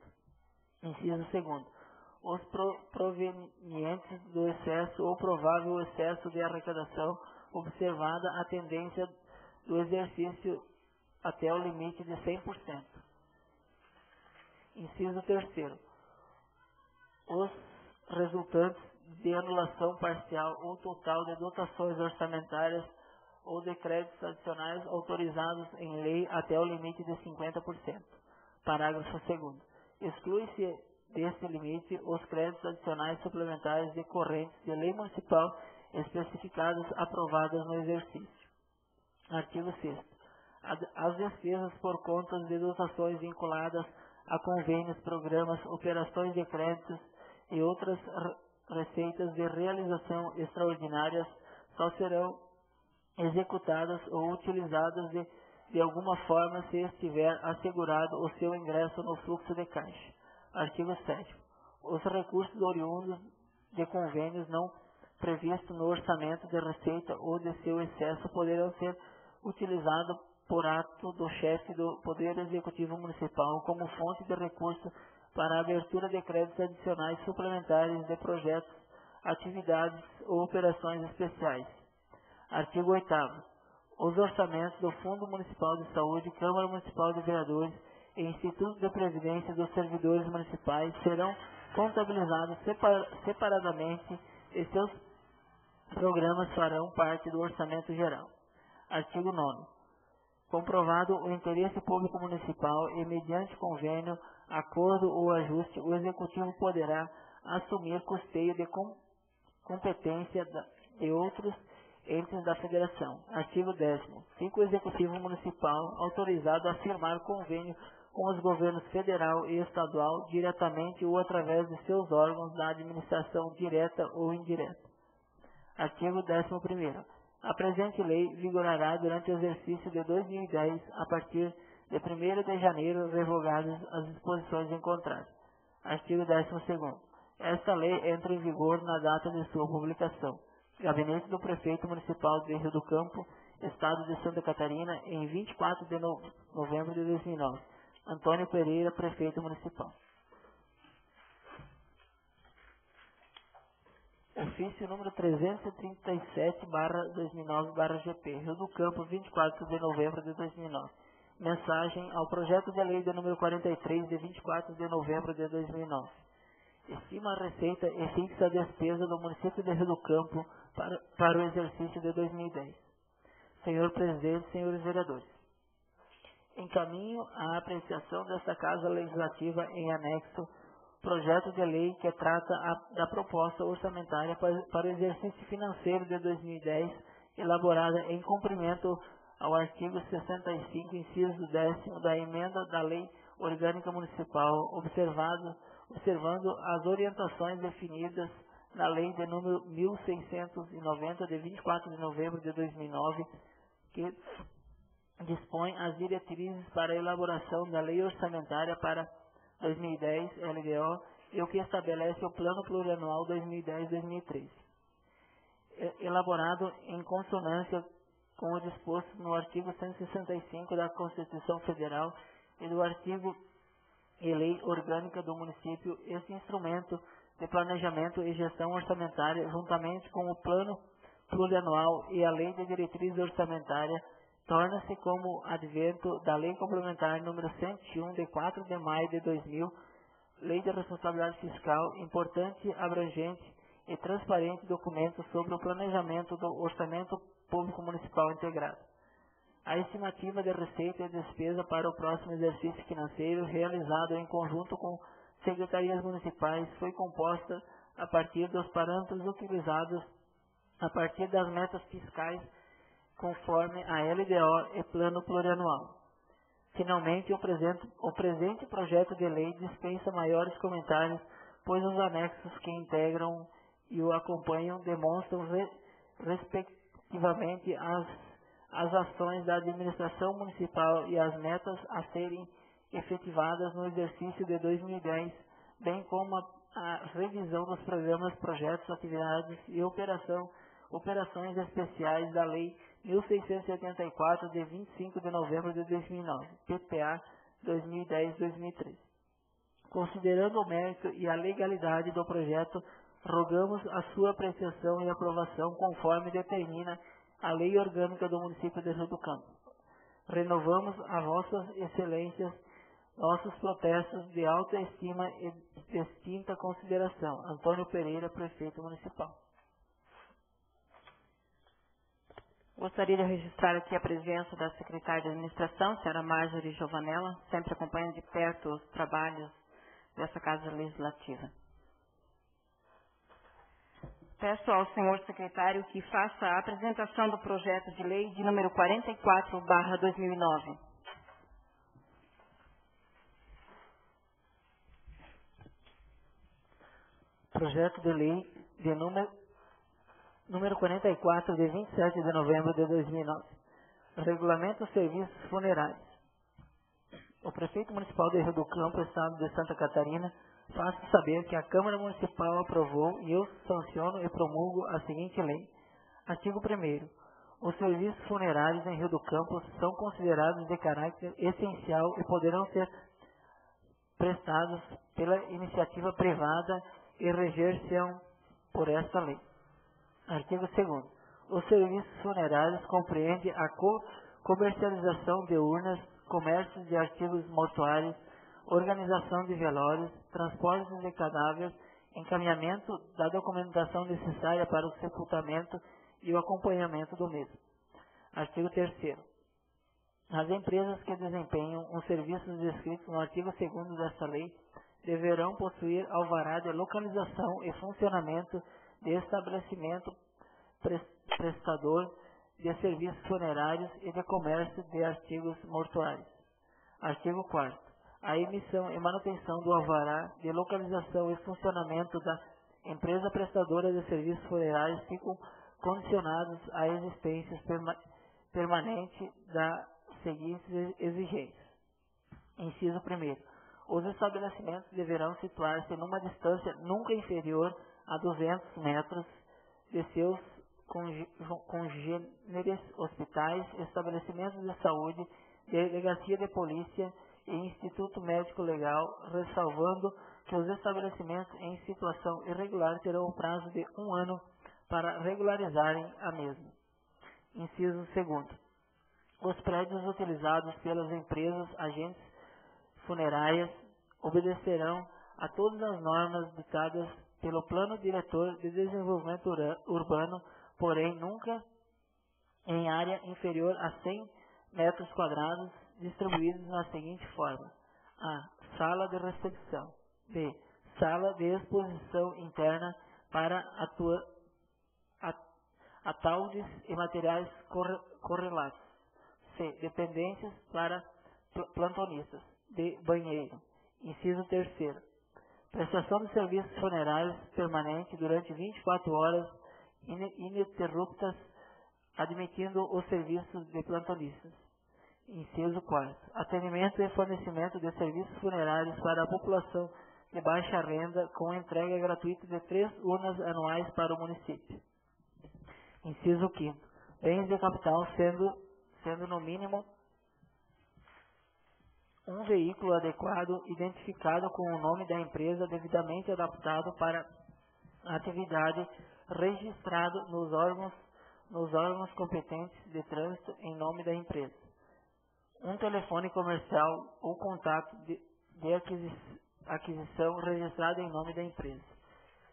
Inciso 2º. Os provenientes do excesso ou provável excesso de arrecadação, observada a tendência do exercício até o limite de 100%. Inciso 3º. Os resultantes de anulação parcial ou total de dotações orçamentárias ou de créditos adicionais autorizados em lei até o limite de 50%. Parágrafo 2º. Exclui-se deste limite os créditos adicionais suplementares decorrentes de lei municipal especificados aprovadas no exercício. Artigo 6º. As despesas por contas de dotações vinculadas a convênios, programas, operações de créditos e outras receitas de realização extraordinárias só serão executadas ou utilizadas de alguma forma se estiver assegurado o seu ingresso no fluxo de caixa. Artigo 7º. Os recursos oriundos de convênios não previstos no orçamento de receita ou de seu excesso poderão ser utilizados por ato do chefe do Poder Executivo Municipal como fonte de recurso para a abertura de créditos adicionais suplementares de projetos, atividades ou operações especiais. Artigo 8º. Os orçamentos do Fundo Municipal de Saúde, Câmara Municipal de Vereadores e Instituto de Previdência dos Servidores Municipais serão contabilizados separadamente e seus programas farão parte do orçamento geral. Artigo 9º. Comprovado o interesse público municipal e mediante convênio, acordo ou ajuste, o Executivo poderá assumir custeio de competência de outros entes da Federação. Artigo 10º. Fica o Executivo Municipal autorizado a firmar convênio com os governos federal e estadual diretamente ou através de seus órgãos da administração direta ou indireta. Artigo 11º. A presente lei vigorará durante o exercício de 2010, a partir de 1º de janeiro, revogadas as disposições em contrário. Artigo 12º. Esta lei entra em vigor na data de sua publicação. Gabinete do Prefeito Municipal de Rio do Campo, Estado de Santa Catarina, em 24 de novembro de 2009. Antônio Pereira, Prefeito Municipal. Ofício número 337/2009/GP, Rio do Campo, 24 de novembro de 2009. Mensagem ao projeto de lei de número 43, de 24 de novembro de 2009. Estima a receita e fixa a despesa do município de Rio do Campo para o exercício de 2010. Senhor Presidente, senhores vereadores, encaminho a apreciação desta Casa Legislativa em anexo projeto de lei que trata da proposta orçamentária para o exercício financeiro de 2010, elaborada em cumprimento ao artigo 65, inciso 10º da emenda da Lei Orgânica Municipal, observando as orientações definidas na Lei de número 1690, de 24 de novembro de 2009, que dispõe as diretrizes para a elaboração da Lei Orçamentária para 2010, LDO, e o que estabelece o Plano Plurianual 2010-2013. Elaborado em consonância com o disposto no artigo 165 da Constituição Federal e do artigo e Lei Orgânica do Município, esse instrumento de planejamento e gestão orçamentária, juntamente com o Plano Plurianual e a Lei de Diretriz Orçamentária, torna-se como advento da Lei Complementar número 101, de 4 de maio de 2000, Lei de Responsabilidade Fiscal, importante, abrangente e transparente documento sobre o planejamento do Orçamento Público Municipal Integrado. A estimativa de receita e despesa para o próximo exercício financeiro, realizado em conjunto com secretarias municipais, foi composta a partir dos parâmetros utilizados a partir das metas fiscais conforme a LDO e Plano Plurianual. Finalmente, o presente projeto de lei dispensa maiores comentários, pois os anexos que integram e o acompanham demonstram respectivamente as ações da administração municipal e as metas a serem efetivadas no exercício de 2010, bem como a revisão dos programas, projetos, atividades e operações especiais da Lei 1684, de 25 de novembro de 2009, PPA 2010-2013. Considerando o mérito e a legalidade do projeto, rogamos a sua apreciação e aprovação conforme determina a Lei Orgânica do Município de Rio do Campo. Renovamos a vossas excelências nossos protestos de alta estima e distinta consideração. Antônio Pereira, Prefeito Municipal. Gostaria de registrar aqui a presença da Secretária de Administração, senhora Marjorie Giovanella, sempre acompanhando de perto os trabalhos dessa Casa Legislativa. Peço ao senhor secretário que faça a apresentação do projeto de lei de número 44/2009. Projeto de lei de número 44, de 27 de novembro de 2009. Regulamento dos serviços funerários. O prefeito municipal de Rio do Campo, estado de Santa Catarina, faz saber que a Câmara Municipal aprovou e eu sanciono e promulgo a seguinte lei. Artigo 1º. Os serviços funerários em Rio do Campo são considerados de caráter essencial e poderão ser prestados pela iniciativa privada e reger-se-ão por esta lei. Artigo 2º. Os serviços funerários compreendem a comercialização de urnas, comércio de artigos mortuários, organização de velórios, transportes de cadáveres, encaminhamento da documentação necessária para o sepultamento e o acompanhamento do mesmo. Artigo 3º. As empresas que desempenham os serviços descritos no artigo 2º desta lei deverão possuir alvará de localização e funcionamento de estabelecimento prestador de serviços funerários e de comércio de artigos mortuários. Artigo 4º. A emissão e manutenção do alvará de localização e funcionamento da empresa prestadora de serviços funerários ficam condicionados à existência permanente das seguintes exigências. Inciso 1º. Os estabelecimentos deverão situar-se numa distância nunca inferior a 200 metros de seus congêneres, hospitais, estabelecimentos de saúde, delegacia de polícia e instituto médico legal, ressalvando que os estabelecimentos em situação irregular terão o prazo de 1 ano para regularizarem a mesma. Inciso 2º. Os prédios utilizados pelas empresas agentes funerárias obedecerão a todas as normas ditadas pelo Plano Diretor de Desenvolvimento Urbano, porém nunca em área inferior a 100 metros quadrados, distribuídos na seguinte forma: A. Sala de recepção. B. Sala de exposição interna para atalhos e materiais correlatos. C. Dependências para plantonistas. D. Banheiro. Inciso 3º. Prestação de serviços funerários permanente durante 24 horas ininterruptas, admitindo os serviços de plantonistas. Inciso 4º. Atendimento e fornecimento de serviços funerários para a população de baixa renda, com entrega gratuita de 3 urnas anuais para o município. Inciso 5º. Bens de capital sendo no mínimo um veículo adequado, identificado com o nome da empresa devidamente adaptado para a atividade, registrado nos órgãos competentes de trânsito em nome da empresa. Um telefone comercial ou contato de aquisição registrado em nome da empresa.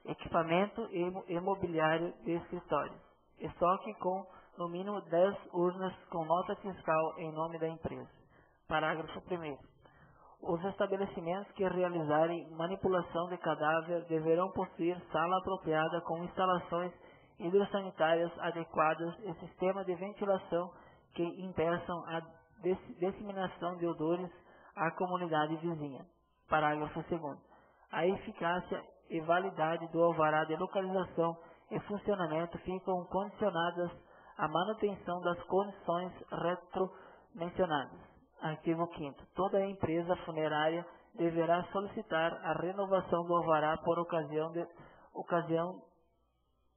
Equipamento e mobiliário de escritório. Estoque com no mínimo 10 urnas com nota fiscal em nome da empresa. Parágrafo 1º. Os estabelecimentos que realizarem manipulação de cadáver deverão possuir sala apropriada com instalações hidrossanitárias adequadas e sistema de ventilação que impeçam a disseminação de odores à comunidade vizinha. Parágrafo 2º. A eficácia e validade do alvará de localização e funcionamento ficam condicionadas à manutenção das condições retromencionadas. Artigo 5º. Toda empresa funerária deverá solicitar a renovação do alvará por ocasião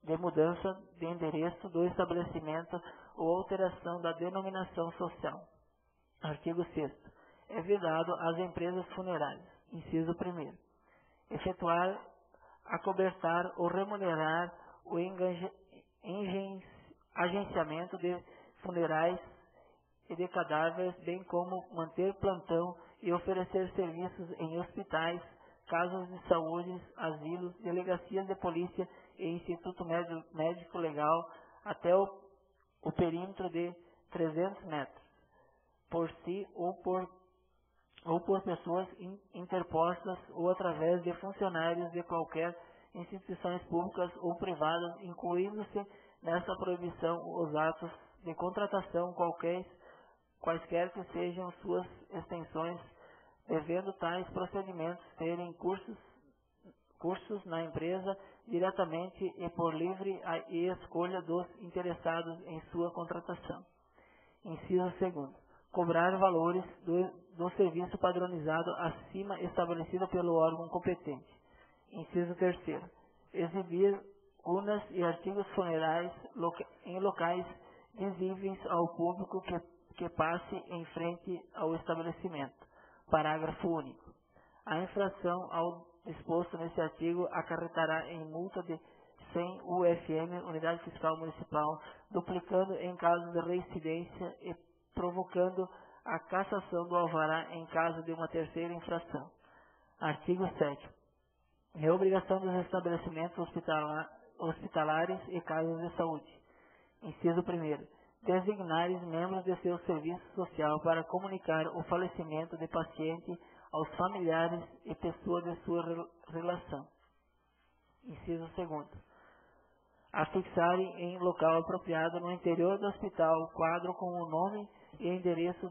de mudança de endereço do estabelecimento ou alteração da denominação social. Artigo 6º. É vedado às empresas funerárias, inciso 1º, efetuar, acobertar ou remunerar o agenciamento de funerais e de cadáveres, bem como manter plantão e oferecer serviços em hospitais, casas de saúde, asilos, delegacias de polícia e instituto médico legal até o perímetro de 300 metros, por si ou por pessoas interpostas ou através de funcionários de qualquer instituições públicas ou privadas, incluindo-se nessa proibição os atos de contratação quaisquer que sejam suas extensões, devendo tais procedimentos terem cursos na empresa diretamente e por livre escolha dos interessados em sua contratação. Inciso 2º. Cobrar valores do serviço padronizado acima estabelecido pelo órgão competente. Inciso 3º. Exibir urnas e artigos funerais em locais visíveis ao público que passe em frente ao estabelecimento. Parágrafo único. A infração ao disposto nesse artigo acarretará em multa de 100 UFM, Unidade Fiscal Municipal, duplicando em caso de reincidência e provocando a cassação do alvará em caso de uma terceira infração. Artigo 7º. É obrigação dos estabelecimentos hospitalares e casas de saúde. Inciso 1º. Designares membros de seu serviço social para comunicar o falecimento de paciente aos familiares e pessoas de sua relação. Inciso 2º. Afixarem em local apropriado no interior do hospital quadro com o nome e endereço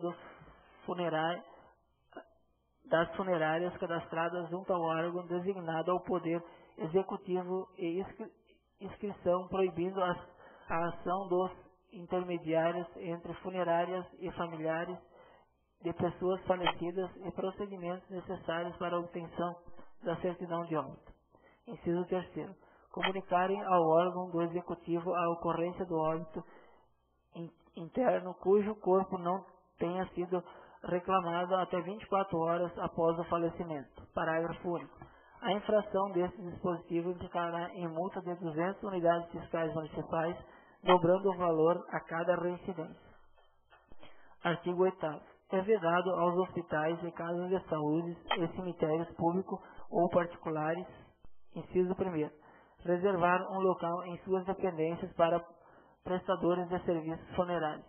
das funerárias cadastradas junto ao órgão designado ao Poder Executivo e inscrição proibindo a ação dos intermediários entre funerárias e familiares de pessoas falecidas e procedimentos necessários para a obtenção da certidão de óbito. Inciso 3º. Comunicarem ao órgão do Executivo a ocorrência do óbito interno cujo corpo não tenha sido reclamado até 24 horas após o falecimento. Parágrafo único. A infração deste dispositivo implicará em multa de 200 unidades fiscais municipais, dobrando o valor a cada reincidência. Artigo 8º. É vedado aos hospitais e casas de saúde e cemitérios públicos ou particulares, inciso 1º, reservar um local em suas dependências para prestadores de serviços funerários.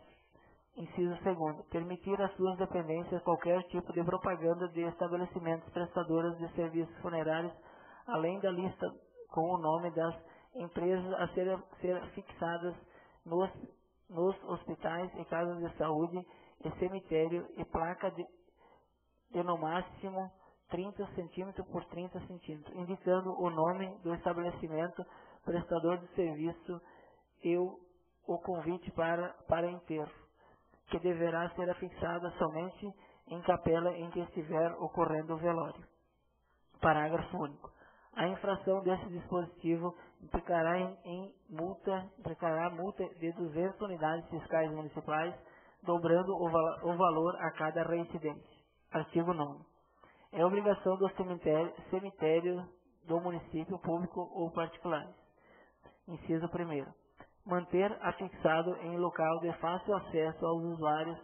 Inciso 2º. Permitir às suas dependências qualquer tipo de propaganda de estabelecimentos prestadores de serviços funerários, além da lista com o nome das empresas a ser fixadas nos hospitais e casas de saúde e cemitério e placa de no máximo 30 cm por 30 cm, indicando o nome do estabelecimento prestador de serviço e o convite para enterro, que deverá ser afixada somente em capela em que estiver ocorrendo o velório. Parágrafo único. A infração desse dispositivo implicará multa de 200 unidades fiscais municipais, dobrando o valor a cada reincidência. Artigo 9º. É obrigação do cemitério do município público ou particulares. Inciso 1º. Manter afixado em local de fácil acesso aos usuários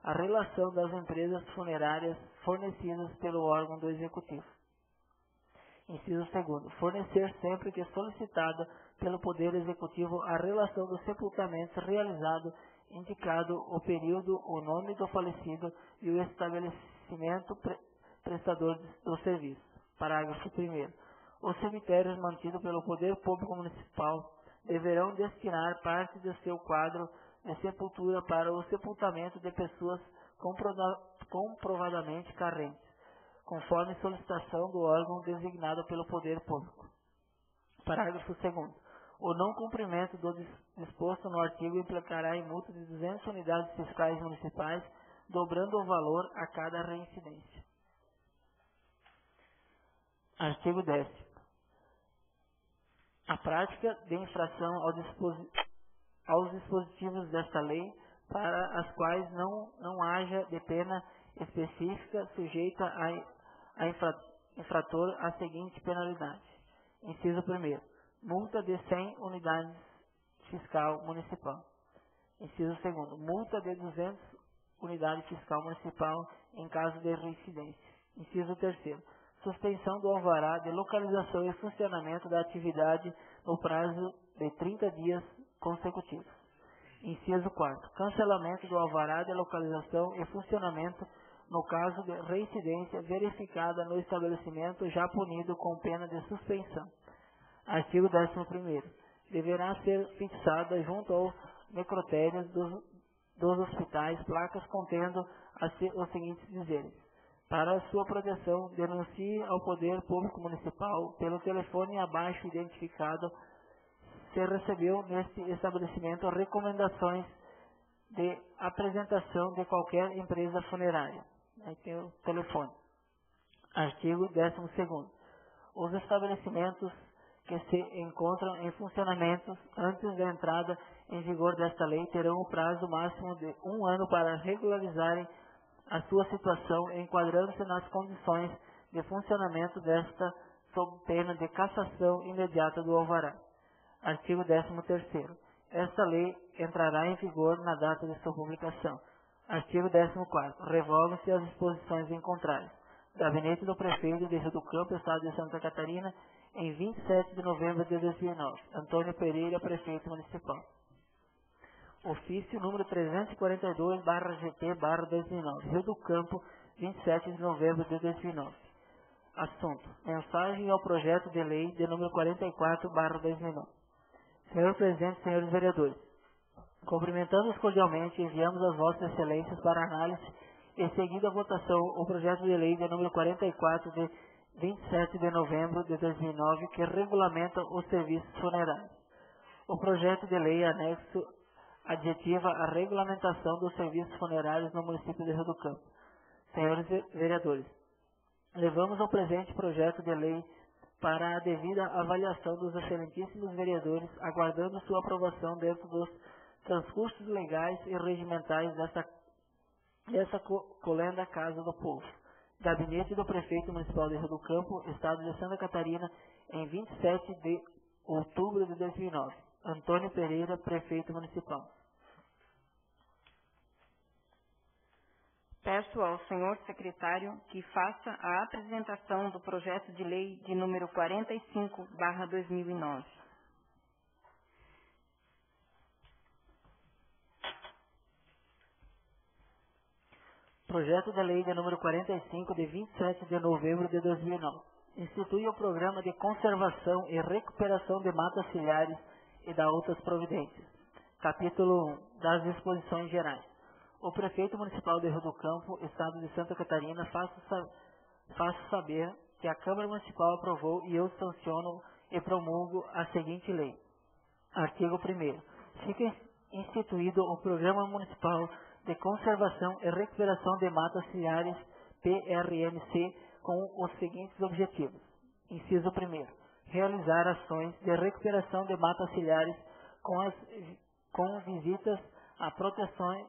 a relação das empresas funerárias fornecidas pelo órgão do Executivo. Inciso 2º. Fornecer sempre que solicitada pelo Poder Executivo a relação do sepultamento realizado, indicado o período, o nome do falecido e o estabelecimento prestador do serviço. Parágrafo 1º. Os cemitérios mantidos pelo Poder Público Municipal deverão destinar parte do seu quadro de sepultura para o sepultamento de pessoas comprovadamente carentes, conforme solicitação do órgão designado pelo Poder Público. Parágrafo 2º. O não cumprimento do disposto no artigo implicará em multa de 200 unidades fiscais municipais, dobrando o valor a cada reincidência. Artigo 10º. A prática de infração aos dispositivos desta lei, para as quais não haja de pena específica, sujeita a infrator a seguinte penalidade. Inciso 1º. Multa de 100 unidades fiscal municipal. Inciso 2º. Multa de 200 unidades fiscal municipal em caso de reincidência. Inciso 3º. Suspensão do alvará de localização e funcionamento da atividade no prazo de 30 dias consecutivos. Inciso 4º. Cancelamento do alvará de localização e funcionamento no caso de reincidência verificada no estabelecimento já punido com pena de suspensão. Artigo 11º. Deverá ser fixada junto aos necrotérios dos hospitais placas contendo os seguintes dizeres: para sua proteção, denuncie ao Poder Público Municipal pelo telefone abaixo identificado se recebeu neste estabelecimento recomendações de apresentação de qualquer empresa funerária. Aí tem o telefone. Artigo 12º. Os estabelecimentos que se encontram em funcionamento antes da entrada em vigor desta lei terão o prazo máximo de 1 ano para regularizarem a sua situação, enquadrando-se nas condições de funcionamento desta, sob pena de cassação imediata do alvará. Artigo 13º. Esta lei entrará em vigor na data de sua publicação. Artigo 14º. Revogam-se as disposições em contrário. Gabinete do Prefeito de Rio do Campo, Estado de Santa Catarina, em 27 de novembro de 2009. Antônio Pereira, Prefeito Municipal. Ofício número 342/GT/2009. Rio do Campo, 27 de novembro de 2009. Assunto: mensagem ao projeto de lei de número 44/2009. Senhor Presidente, senhores vereadores, cumprimentando-os cordialmente, enviamos às vossas excelências para análise e seguida a votação o projeto de lei de número 44 de 27 de novembro de 2009, que regulamenta os serviços funerários. O projeto de lei anexo adjetiva a regulamentação dos serviços funerários no município de Rio do Campo. Senhores vereadores, levamos ao presente projeto de lei para a devida avaliação dos excelentíssimos vereadores, aguardando sua aprovação dentro dos transcursos legais e regimentais dessa colenda Casa do Povo. Gabinete do Prefeito Municipal de Rio do Campo, Estado de Santa Catarina, em 27 de outubro de 2009. Antônio Pereira, Prefeito Municipal. Peço ao senhor secretário que faça a apresentação do projeto de lei de número 45/2009. Projeto de lei de número 45 de 27 de novembro de 2009. Institui o Programa de Conservação e Recuperação de Matas Ciliares e da outras providências. Capítulo 1. Das disposições gerais. O Prefeito Municipal de Rio do Campo, Estado de Santa Catarina, faço saber que a Câmara Municipal aprovou e eu sanciono e promulgo a seguinte lei. Artigo 1º. Fica instituído o Programa Municipal de Conservação e Recuperação de Matas Ciliares, PRMC, com os seguintes objetivos. Inciso 1º. Realizar ações de recuperação de matas ciliares com visitas à proteção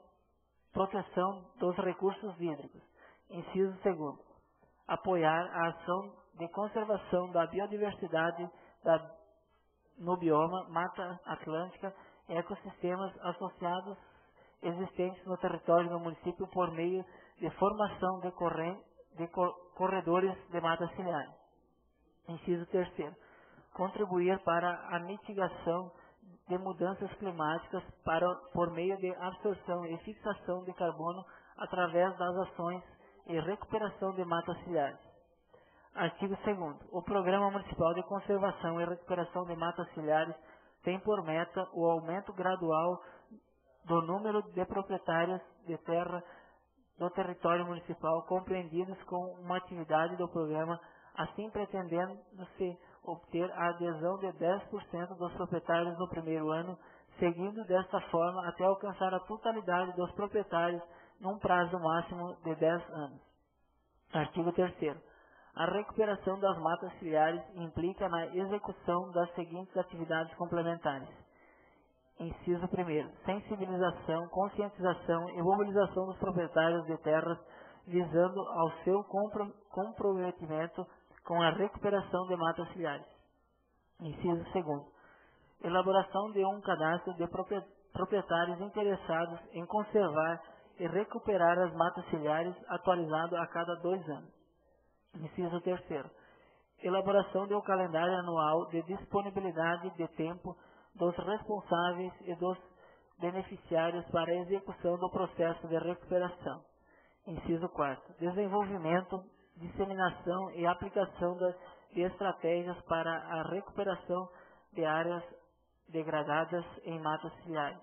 dos recursos hídricos. Inciso 2º. Apoiar a ação de conservação da biodiversidade no bioma Mata Atlântica e ecossistemas associados existentes no território do município por meio de formação de corredores de mata ciliar. Inciso 3º. Contribuir para a mitigação de mudanças climáticas por meio de absorção e fixação de carbono através das ações e recuperação de matas ciliares. Artigo 2º. O Programa Municipal de Conservação e Recuperação de Matas Ciliares tem por meta o aumento gradual do número de proprietários de terra do território municipal compreendidos com uma atividade do programa, assim pretendendo-se obter a adesão de 10% dos proprietários no primeiro ano, seguindo desta forma até alcançar a totalidade dos proprietários num prazo máximo de 10 anos. Artigo 3º. A recuperação das matas ciliares implica na execução das seguintes atividades complementares. Inciso 1º. Sensibilização, conscientização e mobilização dos proprietários de terras visando ao seu comprometimento com a recuperação de matas ciliares. Inciso 2º. Elaboração de um cadastro de proprietários interessados em conservar e recuperar as matas ciliares atualizado a cada 2 anos. Inciso 3º. Elaboração de um calendário anual de disponibilidade de tempo dos responsáveis e dos beneficiários para a execução do processo de recuperação. Inciso 4º. Desenvolvimento, disseminação e aplicação de estratégias para a recuperação de áreas degradadas em matas ciliares.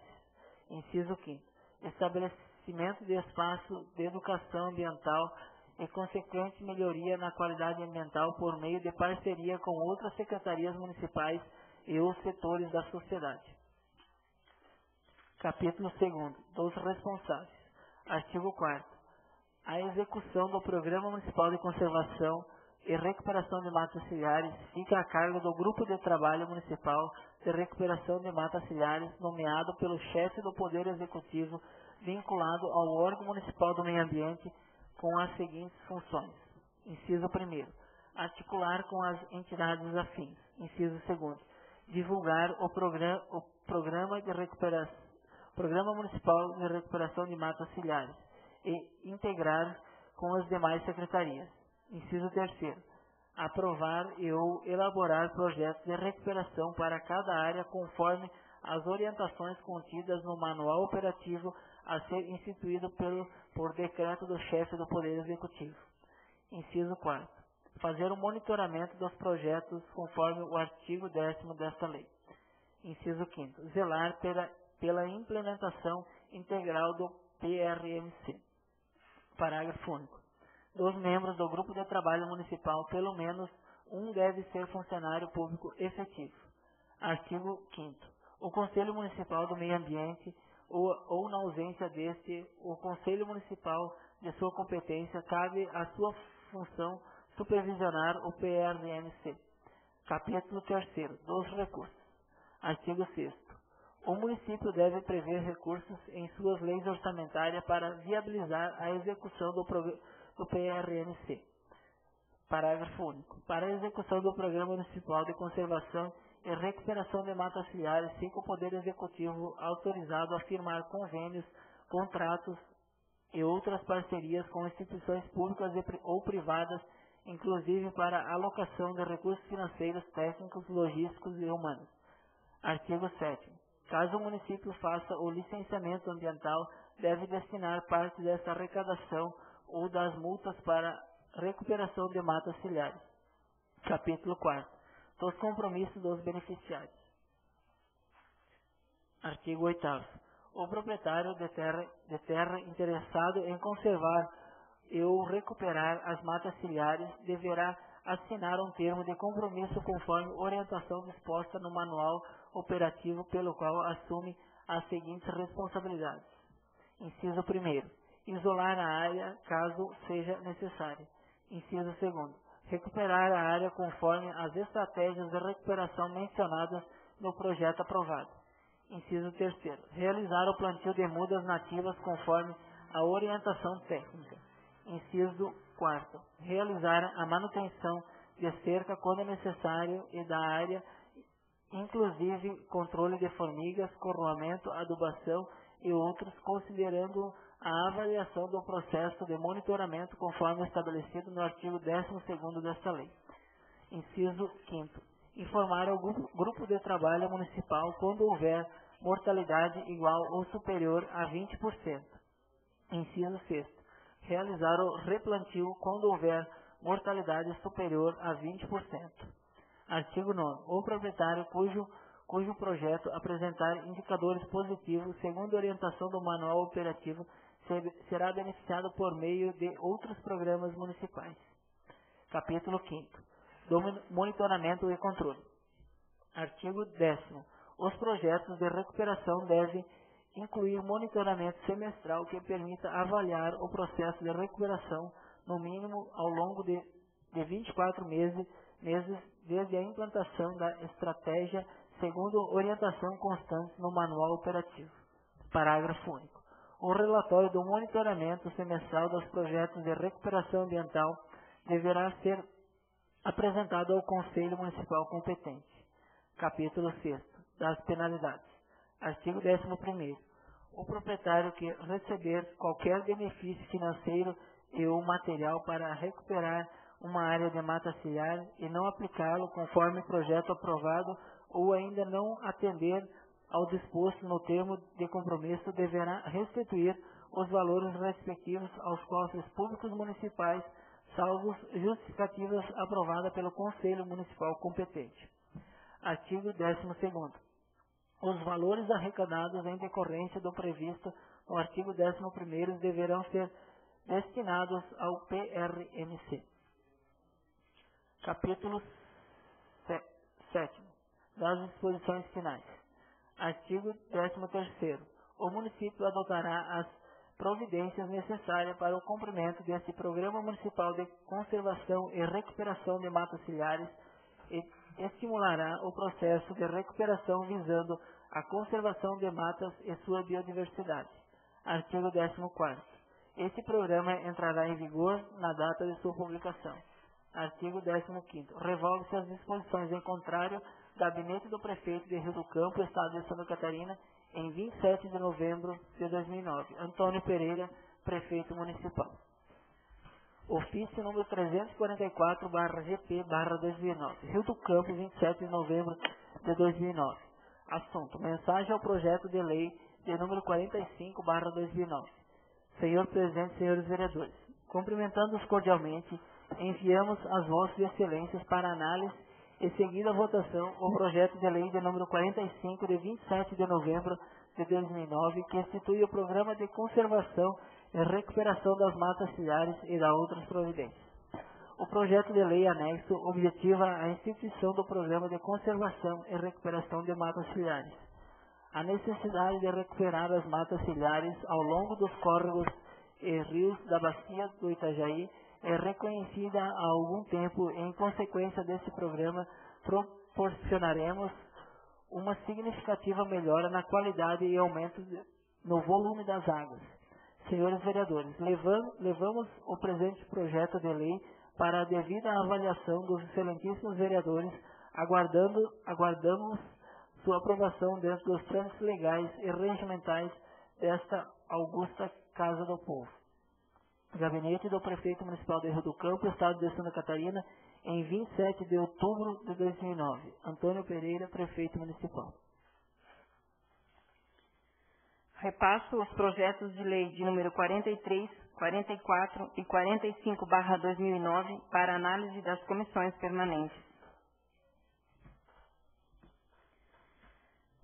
Inciso 5º. Estabelecimento de espaço de educação ambiental e consequente melhoria na qualidade ambiental por meio de parceria com outras secretarias municipais e os setores da sociedade. Capítulo 2º. Dos responsáveis. Artigo 4º. A execução do Programa Municipal de Conservação e Recuperação de Matas Ciliares fica a cargo do Grupo de Trabalho Municipal de Recuperação de Matas Ciliares, nomeado pelo chefe do Poder Executivo, vinculado ao órgão municipal do meio ambiente, com as seguintes funções. Inciso 1º. Articular com as entidades afins. Inciso 2º. Divulgar o Programa Municipal de Recuperação de Matas Ciliares e integrar com as demais secretarias. Inciso 3º. Aprovar e ou elaborar projetos de recuperação para cada área conforme as orientações contidas no Manual Operativo a ser instituído por decreto do chefe do Poder Executivo. Inciso 4º. Fazer o monitoramento dos projetos conforme o artigo 10º desta lei. Inciso 5º. Zelar pela implementação integral do PRMC. Parágrafo único. Dos membros do Grupo de Trabalho Municipal, pelo menos um deve ser funcionário público efetivo. Artigo 5º. O Conselho Municipal do Meio Ambiente ou na ausência deste, o Conselho Municipal de sua competência, cabe a sua função supervisionar o PRMC. Capítulo 3º. Dos recursos. Artigo 6º. O município deve prever recursos em suas leis orçamentárias para viabilizar a execução do PRMC. Parágrafo único. Para a execução do Programa Municipal de Conservação e Recuperação de Matas Ciliares, fica o Poder Executivo autorizado a firmar convênios, contratos e outras parcerias com instituições públicas ou privadas, inclusive para a alocação de recursos financeiros, técnicos, logísticos e humanos. Artigo 7º. Caso o município faça o licenciamento ambiental, deve destinar parte dessa arrecadação ou das multas para recuperação de matas ciliares. Capítulo 4º. Dos compromissos dos beneficiários. Artigo 8º. O proprietário de terra interessado em conservar e ou recuperar as matas ciliares deverá assinar um termo de compromisso conforme orientação disposta no manual operativo, pelo qual assume as seguintes responsabilidades. Inciso 1º. Isolar a área caso seja necessário. Inciso 2º. Recuperar a área conforme as estratégias de recuperação mencionadas no projeto aprovado. Inciso 3º. Realizar o plantio de mudas nativas conforme a orientação técnica. Inciso 4º. Realizar a manutenção de cerca quando necessário e da área, inclusive controle de formigas, corroamento, adubação e outros, considerando a avaliação do processo de monitoramento conforme estabelecido no artigo 12º desta lei. Inciso 5º. Informar ao grupo de trabalho municipal quando houver mortalidade igual ou superior a 20%. Inciso 6º. Realizar o replantio quando houver mortalidade superior a 20%. Artigo 9º. O proprietário cujo projeto apresentar indicadores positivos segundo a orientação do manual operativo será beneficiado por meio de outros programas municipais. Capítulo 5º. do monitoramento e controle. Artigo 10º. Os projetos de recuperação devem incluir monitoramento semestral que permita avaliar o processo de recuperação, no mínimo ao longo de 24 meses desde a implantação da estratégia, segundo orientação constante no manual operativo. Parágrafo único. O relatório do monitoramento semestral dos projetos de recuperação ambiental deverá ser apresentado ao Conselho Municipal competente. Capítulo 6º. Das penalidades. Artigo 11º. O proprietário que receber qualquer benefício financeiro e ou material para recuperar uma área de mata ciliar e não aplicá-lo conforme projeto aprovado ou ainda não atender ao disposto no termo de compromisso, deverá restituir os valores respectivos aos cofres públicos municipais, salvo justificativas aprovada pelo Conselho Municipal competente. Artigo 12º. Os valores arrecadados em decorrência do previsto no artigo 11º deverão ser destinados ao PRMC. Capítulo 7º. Das disposições finais. Artigo 13º. O município adotará as providências necessárias para o cumprimento deste Programa Municipal de Conservação e Recuperação de Matas Ciliares e estimulará o processo de recuperação visando a conservação de matas e sua biodiversidade. Artigo 14º. Este programa entrará em vigor na data de sua publicação. Artigo 15º. Revoga-se as disposições em contrário do Gabinete do Prefeito de Rio do Campo, Estado de Santa Catarina, em 27 de novembro de 2009. Antônio Pereira, Prefeito Municipal. Ofício número 344/GP/2009. Rio do Campo, 27 de novembro de 2009. Assunto: mensagem ao projeto de lei de número 45/2009. Senhor Presidente, senhores vereadores, cumprimentando-os cordialmente, enviamos às vossas excelências para análise e seguida a votação o projeto de lei de número 45 de 27 de novembro de 2009, que institui o Programa de Conservação e Recuperação das Matas Ciliares e da outras providências. O projeto de lei anexo objetiva a instituição do Programa de Conservação e Recuperação de Matas Ciliares. A necessidade de recuperar as matas ciliares ao longo dos córregos e rios da bacia do Itajaí é reconhecida há algum tempo e, em consequência desse programa, proporcionaremos uma significativa melhora na qualidade e aumento no volume das águas. Senhores vereadores, levamos o presente projeto de lei para a devida avaliação dos excelentíssimos vereadores, aguardamos sua aprovação dentro dos trâmites legais e regimentais desta augusta Casa do Povo. Gabinete do Prefeito Municipal de Rio do Campo, Estado de Santa Catarina, em 27 de outubro de 2009. Antônio Pereira, Prefeito Municipal. Repasso os projetos de lei de número 43, 44 e 45/2009 para análise das comissões permanentes.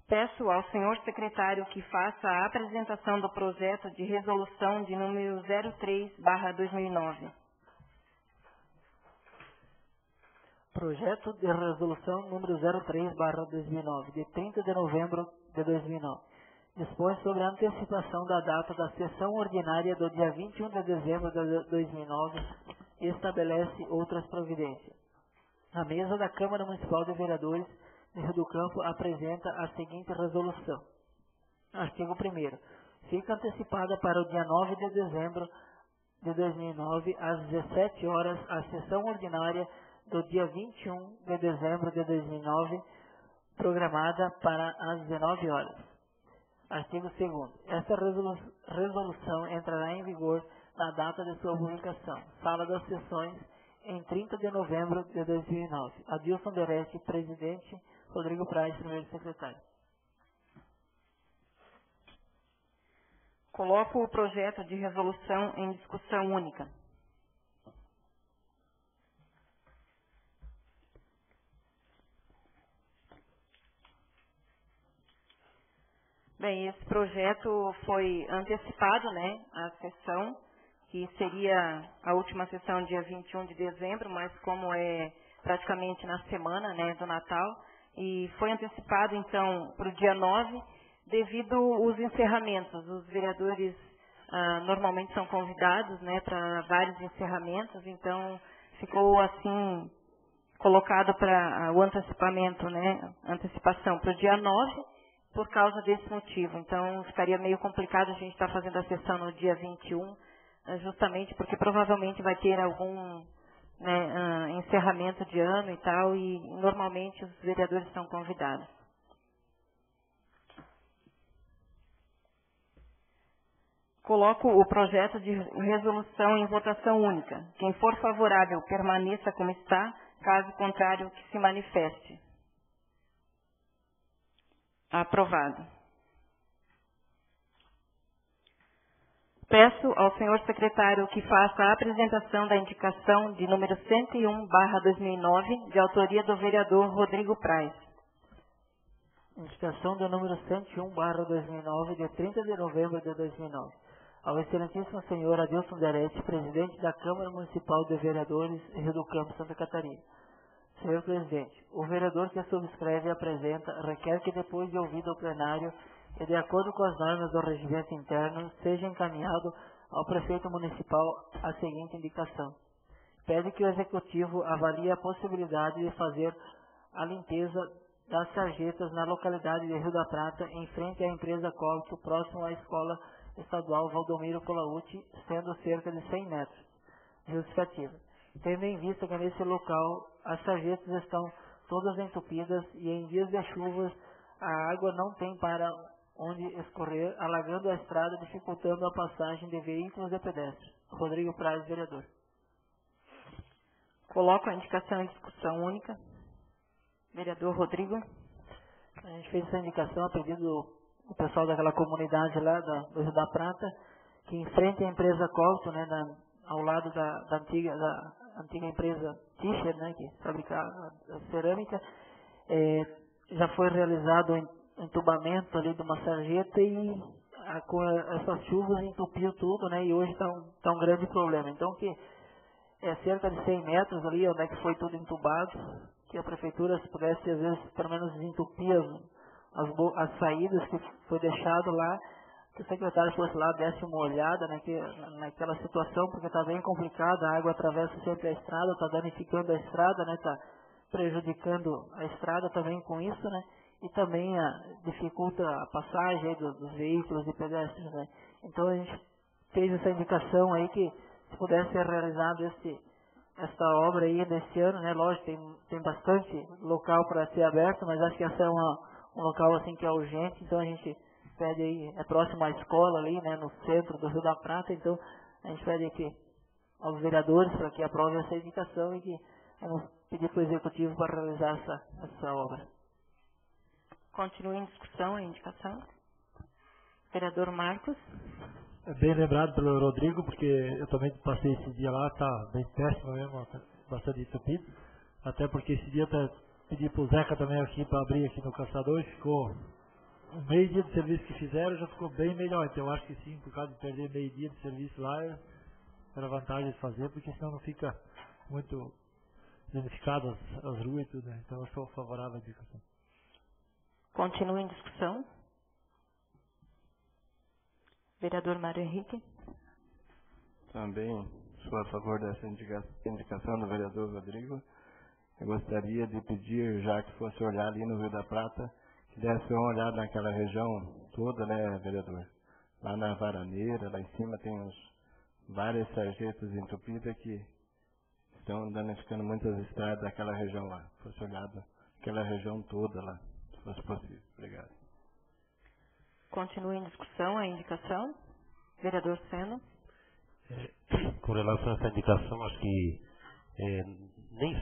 Peço ao senhor secretário que faça a apresentação do projeto de resolução de número 03/2009. Projeto de resolução número 03/2009, de 30 de novembro de 2009. Dispõe sobre a antecipação da data da sessão ordinária do dia 21 de dezembro de 2009 e estabelece outras providências. A mesa da Câmara Municipal de Vereadores de Rio do Campo apresenta a seguinte resolução. Artigo 1º. Fica antecipada para o dia 9 de dezembro de 2009, às 17 horas, a sessão ordinária do dia 21 de dezembro de 2009, programada para as 19 horas. Artigo 2º. Esta resolução entrará em vigor na data de sua publicação. Sala das Sessões, em 30 de novembro de 2009. Adilson Berete, Presidente. Rodrigo Praz, Primeiro Secretário. Coloco o projeto de resolução em discussão única. Bem, esse projeto foi antecipado, a sessão, que seria a última sessão dia 21 de dezembro, mas como é praticamente na semana, né, do Natal, e foi antecipado então para o dia 9, devido aos encerramentos. Os vereadores normalmente são convidados, né, para vários encerramentos, então ficou assim colocado para o antecipamento, né, antecipação para o dia 9, por causa desse motivo. Então ficaria meio complicado a gente estar fazendo a sessão no dia 21, justamente porque provavelmente vai ter algum, né, encerramento de ano e tal, e normalmente os vereadores são convidados. Coloco o projeto de resolução em votação única. Quem for favorável, permaneça como está, caso contrário, que se manifeste. Aprovado. Peço ao senhor secretário que faça a apresentação da indicação de número 101/2009, de autoria do vereador Rodrigo Praz. Indicação do número 101/2009, de 30 de novembro de 2009. Ao excelentíssimo senhor Adilson Derete, presidente da Câmara Municipal de Vereadores, Rio do Campo, Santa Catarina. Senhor presidente, o vereador que subscreve e apresenta requer que, depois de ouvido o plenário e de acordo com as normas do regimento interno, seja encaminhado ao prefeito municipal a seguinte indicação. Pede que o executivo avalie a possibilidade de fazer a limpeza das sarjetas na localidade de Rio da Prata, em frente à empresa Colto, próximo à Escola Estadual Valdomiro Colauti, sendo cerca de 100 metros. Justificativa. Tendo em vista que nesse local as sarjetas estão todas entupidas e em dias de chuvas a água não tem para onde escorrer, alagando a estrada, dificultando a passagem de veículos e pedestres. Rodrigo Praz, vereador. Coloco a indicação em discussão única. Vereador Rodrigo. A gente fez essa indicação a pedido do pessoal daquela comunidade lá do Rio da Prata, que em frente à empresa Colto, né, ao lado da antiga empresa Tischer, né, que fabricava a cerâmica, já foi realizado o entubamento ali de uma sarjeta e com essas chuvas entupiu tudo, né, e hoje está um grande problema. Então, que é cerca de 100 metros ali, onde é que foi tudo entubado, que a prefeitura, se pudesse, às vezes, pelo menos desentupir as saídas que foi deixado lá, que o secretário fosse lá, desse uma olhada naquela situação, porque está bem complicado, a água atravessa sempre a estrada, está danificando a estrada, né, está prejudicando a estrada também com isso, né, e também dificulta a passagem aí dos veículos e pedestres, né. Então a gente fez essa indicação aí que se pudesse ser realizado esta obra aí nesse ano, né, lógico, tem bastante local para ser aberto, mas acho que essa é um local assim que é urgente, então a gente pede aí, é próximo à escola ali, né, no centro do Rio da Prata, então a gente pede aqui aos vereadores para que aprovem essa indicação e que vamos pedir para o executivo para realizar essa obra. Continua em discussão a indicação. Vereador Marcos. É bem lembrado pelo Rodrigo, porque eu também passei esse dia lá, tá bem péssimo mesmo, bastante entupido, até porque esse dia pedi pro Zeca também aqui para abrir aqui no Caçador e ficou um meio dia de serviço que fizeram, já ficou bem melhor. Então eu acho que sim, por causa de perder meio dia de serviço lá, era vantagem de fazer, porque senão não fica muito danificado as ruas e tudo, né? Então eu sou favorável à indicação. Continua em discussão. Vereador Mário Henrique. Também sou a favor dessa indicação do vereador Rodrigo. Eu gostaria de pedir, já que fosse olhar ali no Rio da Prata, que desse uma olhada naquela região toda, né, vereador? Lá na Varaneira, lá em cima tem várias sarjetas entupidas que estão danificando muitas estradas daquela região lá. Se fosse olhado aquela região toda lá, se fosse possível. Obrigado. Continua em discussão a indicação. Vereador Seno. Com relação a essa indicação, acho que nem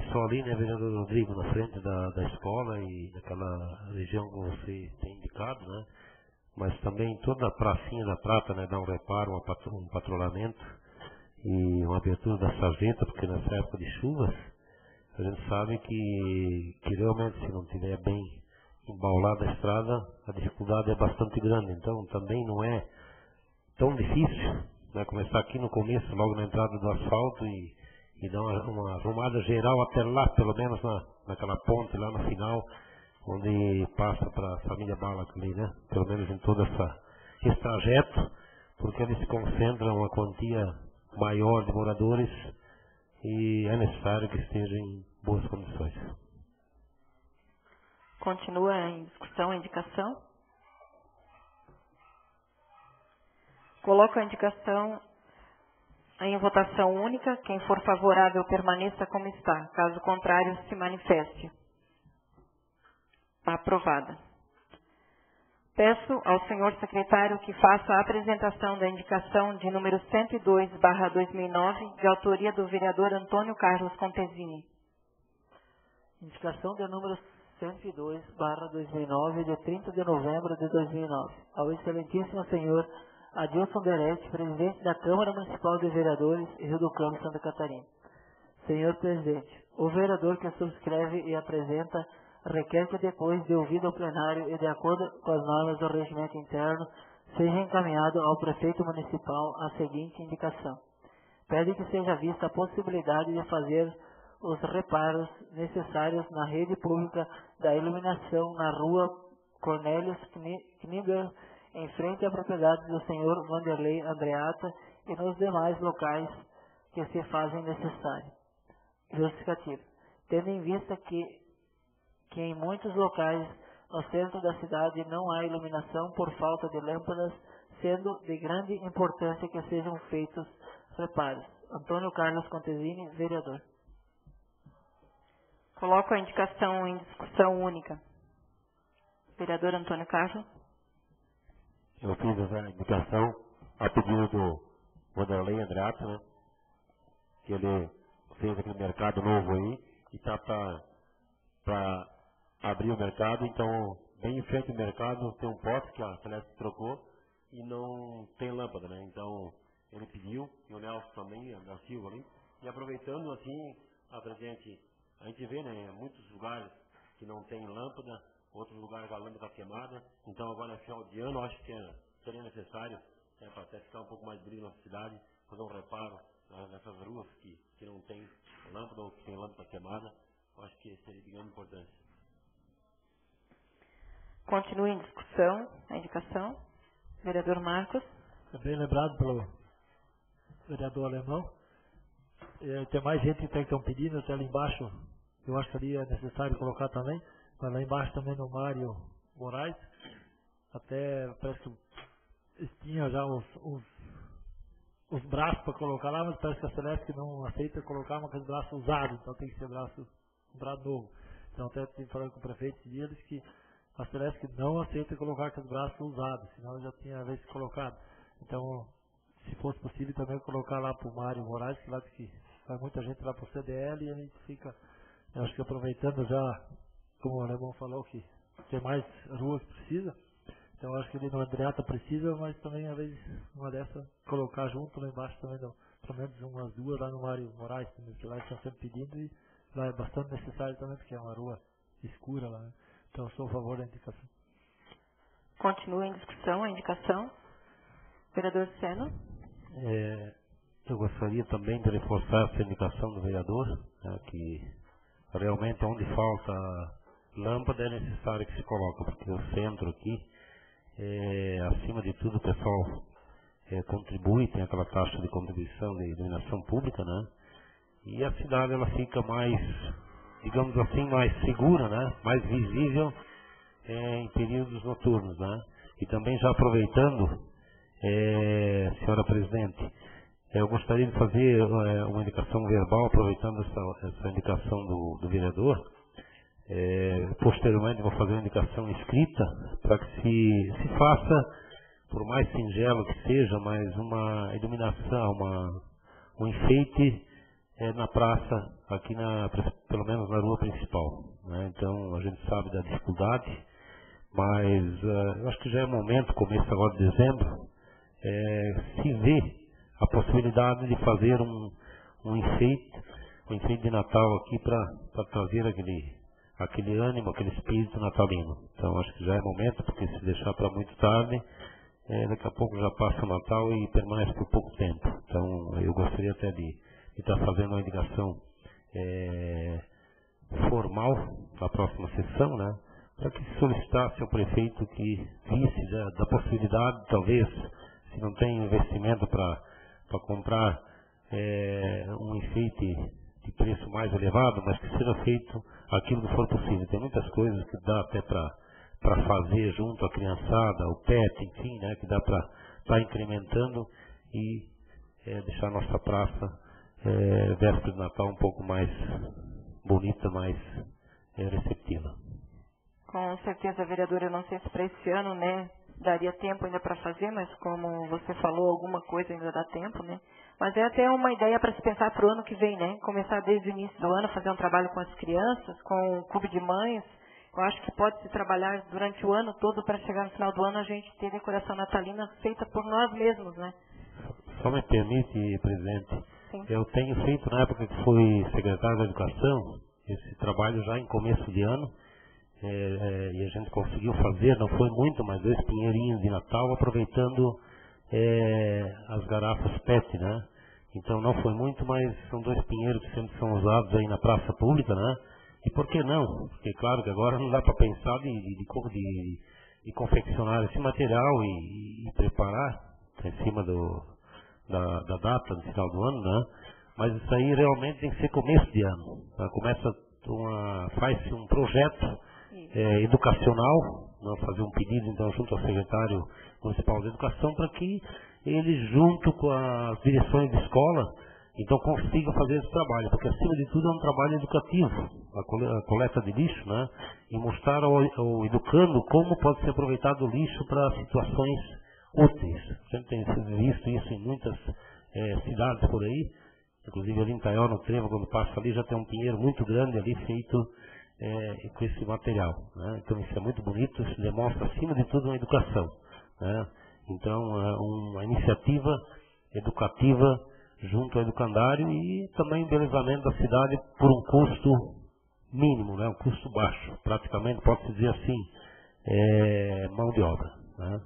só ali, né, vereador Rodrigo, na frente da escola e naquela região que você tem indicado, né, mas também toda a pracinha da Prata, né, dar um reparo, um patrulhamento e uma abertura da sarjeta, porque nessa época de chuvas, a gente sabe que realmente, se não tiver bem embaulada a estrada, a dificuldade é bastante grande. Então também não é tão difícil, né, começar aqui no começo, logo na entrada do asfalto e e dar uma arrumada geral até lá, pelo menos naquela ponte lá no final, onde passa para a família Balac ali, né? Pelo menos em todo esse trajeto, porque eles concentram uma quantia maior de moradores e é necessário que esteja em boas condições. Continua em discussão a indicação. Coloco a indicação em votação única. Quem for favorável permaneça como está. Caso contrário, se manifeste. Aprovada. Peço ao senhor secretário que faça a apresentação da indicação de número 102/2009, de autoria do vereador Antônio Carlos Contesini. Indicação de número 102/2009, de 30 de novembro de 2009. Ao excelentíssimo senhor Adilson Derete, presidente da Câmara Municipal de Vereadores, Rio do Campo, Santa Catarina. Senhor presidente, o vereador que subscreve e apresenta requer que depois de ouvido ao plenário e de acordo com as normas do regimento interno, seja encaminhado ao prefeito municipal a seguinte indicação. Pede que seja vista a possibilidade de fazer os reparos necessários na rede pública da iluminação na rua Cornélios Kniger, em frente à propriedade do senhor Vanderlei Andreata e nos demais locais que se fazem necessários. Justificativo. Tendo em vista que em muitos locais no centro da cidade não há iluminação por falta de lâmpadas, sendo de grande importância que sejam feitos reparos. Antônio Carlos Contesini, vereador. Coloco a indicação em discussão única. Vereador Antônio Carlos. Eu fiz essa indicação a pedido do Vanderlei Andreata, né? Que ele fez aquele mercado novo aí e está para abrir o mercado. Então, bem em frente ao mercado tem um poste que a Celeste trocou e não tem lâmpada, né? Então, ele pediu, e o Nelson também, da Silva ali, e aproveitando assim, a gente vê, né, muitos lugares que não tem lâmpada, outros lugares a lâmpada está queimada. Então agora, no final de ano, eu acho que seria necessário, para até ficar um pouco mais brilho na cidade, fazer um reparo nessas ruas que não tem lâmpada ou que tem lâmpada queimada. Eu acho que seria de grande importância. Continue em discussão a indicação. Vereador Marcos. Bem lembrado pelo vereador Alemão. Tem mais gente que estão pedindo, até ali embaixo, eu acho que ali é necessário colocar também, mas lá embaixo também no Mário Moraes, até parece que tinha já os braços para colocar lá, mas parece que a Celeste não aceita colocar aqueles braços usados, então tem que ser um braço novo. Então até estive falando com o prefeito esse dia, ele disse que a Celeste não aceita colocar aqueles braços usados, senão já tinha vez colocado. Então, se fosse possível também colocar lá para o Mário Moraes, que lá que vai muita gente lá para o CDL e a gente fica, eu acho que aproveitando já, como o Alemão falou, que tem mais ruas que precisa. Então acho que ele no Andreata precisa, mas também às vezes uma dessa colocar junto lá embaixo também, não, pelo menos umas duas lá no Mário Moraes, que lá estão sempre pedindo e lá é bastante necessário também, porque é uma rua escura lá, né? Então eu sou a favor da indicação. Continua em discussão a indicação. Vereador Seno. Eu gostaria também de reforçar essa indicação do vereador, né, que realmente onde falta lâmpada é necessário que se coloque, porque o centro aqui, acima de tudo, o pessoal contribui, tem aquela taxa de contribuição de iluminação pública, né? E a cidade ela fica mais, digamos assim, mais segura, né? Mais visível em períodos noturnos, né? E também já aproveitando, senhora presidente, eu gostaria de fazer uma indicação verbal, aproveitando essa indicação do vereador. Posteriormente vou fazer uma indicação escrita para que se faça, por mais singelo que seja, mais uma iluminação, um enfeite na praça, aqui pelo menos na rua principal, né? Então a gente sabe da dificuldade, mas eu acho que já é momento, começo agora de dezembro, se vê a possibilidade de fazer um enfeite de Natal aqui para trazer aquele ânimo, aquele espírito natalino. Então acho que já é momento, porque se deixar para muito tarde, daqui a pouco já passa o Natal e permanece por pouco tempo. Então eu gostaria até de está fazendo uma indicação formal para a próxima sessão, né? Para que se solicitasse ao prefeito que visse da possibilidade, talvez, se não tem investimento para comprar um enfeite de preço mais elevado, mas que seja feito aquilo que for possível. Tem muitas coisas que dá até para fazer junto à criançada, o PET, enfim, né, que dá para estar incrementando e deixar a nossa praça véspera de Natal um pouco mais bonita, mais receptiva. Com certeza, vereador, eu não sei se para esse ano, né, daria tempo ainda para fazer, mas como você falou, alguma coisa ainda dá tempo, né? Mas é até uma ideia para se pensar para o ano que vem, né? Começar desde o início do ano, fazer um trabalho com as crianças, com o clube de mães. Eu acho que pode se trabalhar durante o ano todo para chegar no final do ano a gente ter decoração natalina feita por nós mesmos, né? Só me permite, presidente, Sim. Eu tenho feito na época que fui secretário da Educação, esse trabalho já em começo de ano, e a gente conseguiu fazer, não foi muito, mas 2 pinheirinhos de Natal, aproveitando as garrafas PET, né? Então não foi muito, mas são 2 pinheiros que sempre são usados aí na praça pública, né? E por que não? Porque claro que agora não dá para pensar de confeccionar esse material e preparar em cima da data do final do ano, né? Mas isso aí realmente tem que ser começo de ano. Tá? Faz-se um projeto educacional, não fazer um pedido então junto ao secretário municipal de educação para que ele junto com as direções de escola então consiga fazer esse trabalho, porque acima de tudo é um trabalho educativo, a coleta de lixo, né? E mostrar ao educando como pode ser aproveitado o lixo para situações úteis. A gente tem visto isso em muitas cidades por aí, inclusive ali em Taió, no Trevo, quando passa ali já tem um pinheiro muito grande ali feito com esse material, né? Então isso é muito bonito, isso demonstra acima de tudo uma educação, né? Então uma iniciativa educativa junto ao educandário e também o embelezamento da cidade por um custo mínimo, né? Um custo baixo, praticamente pode-se dizer assim, mão de obra, né?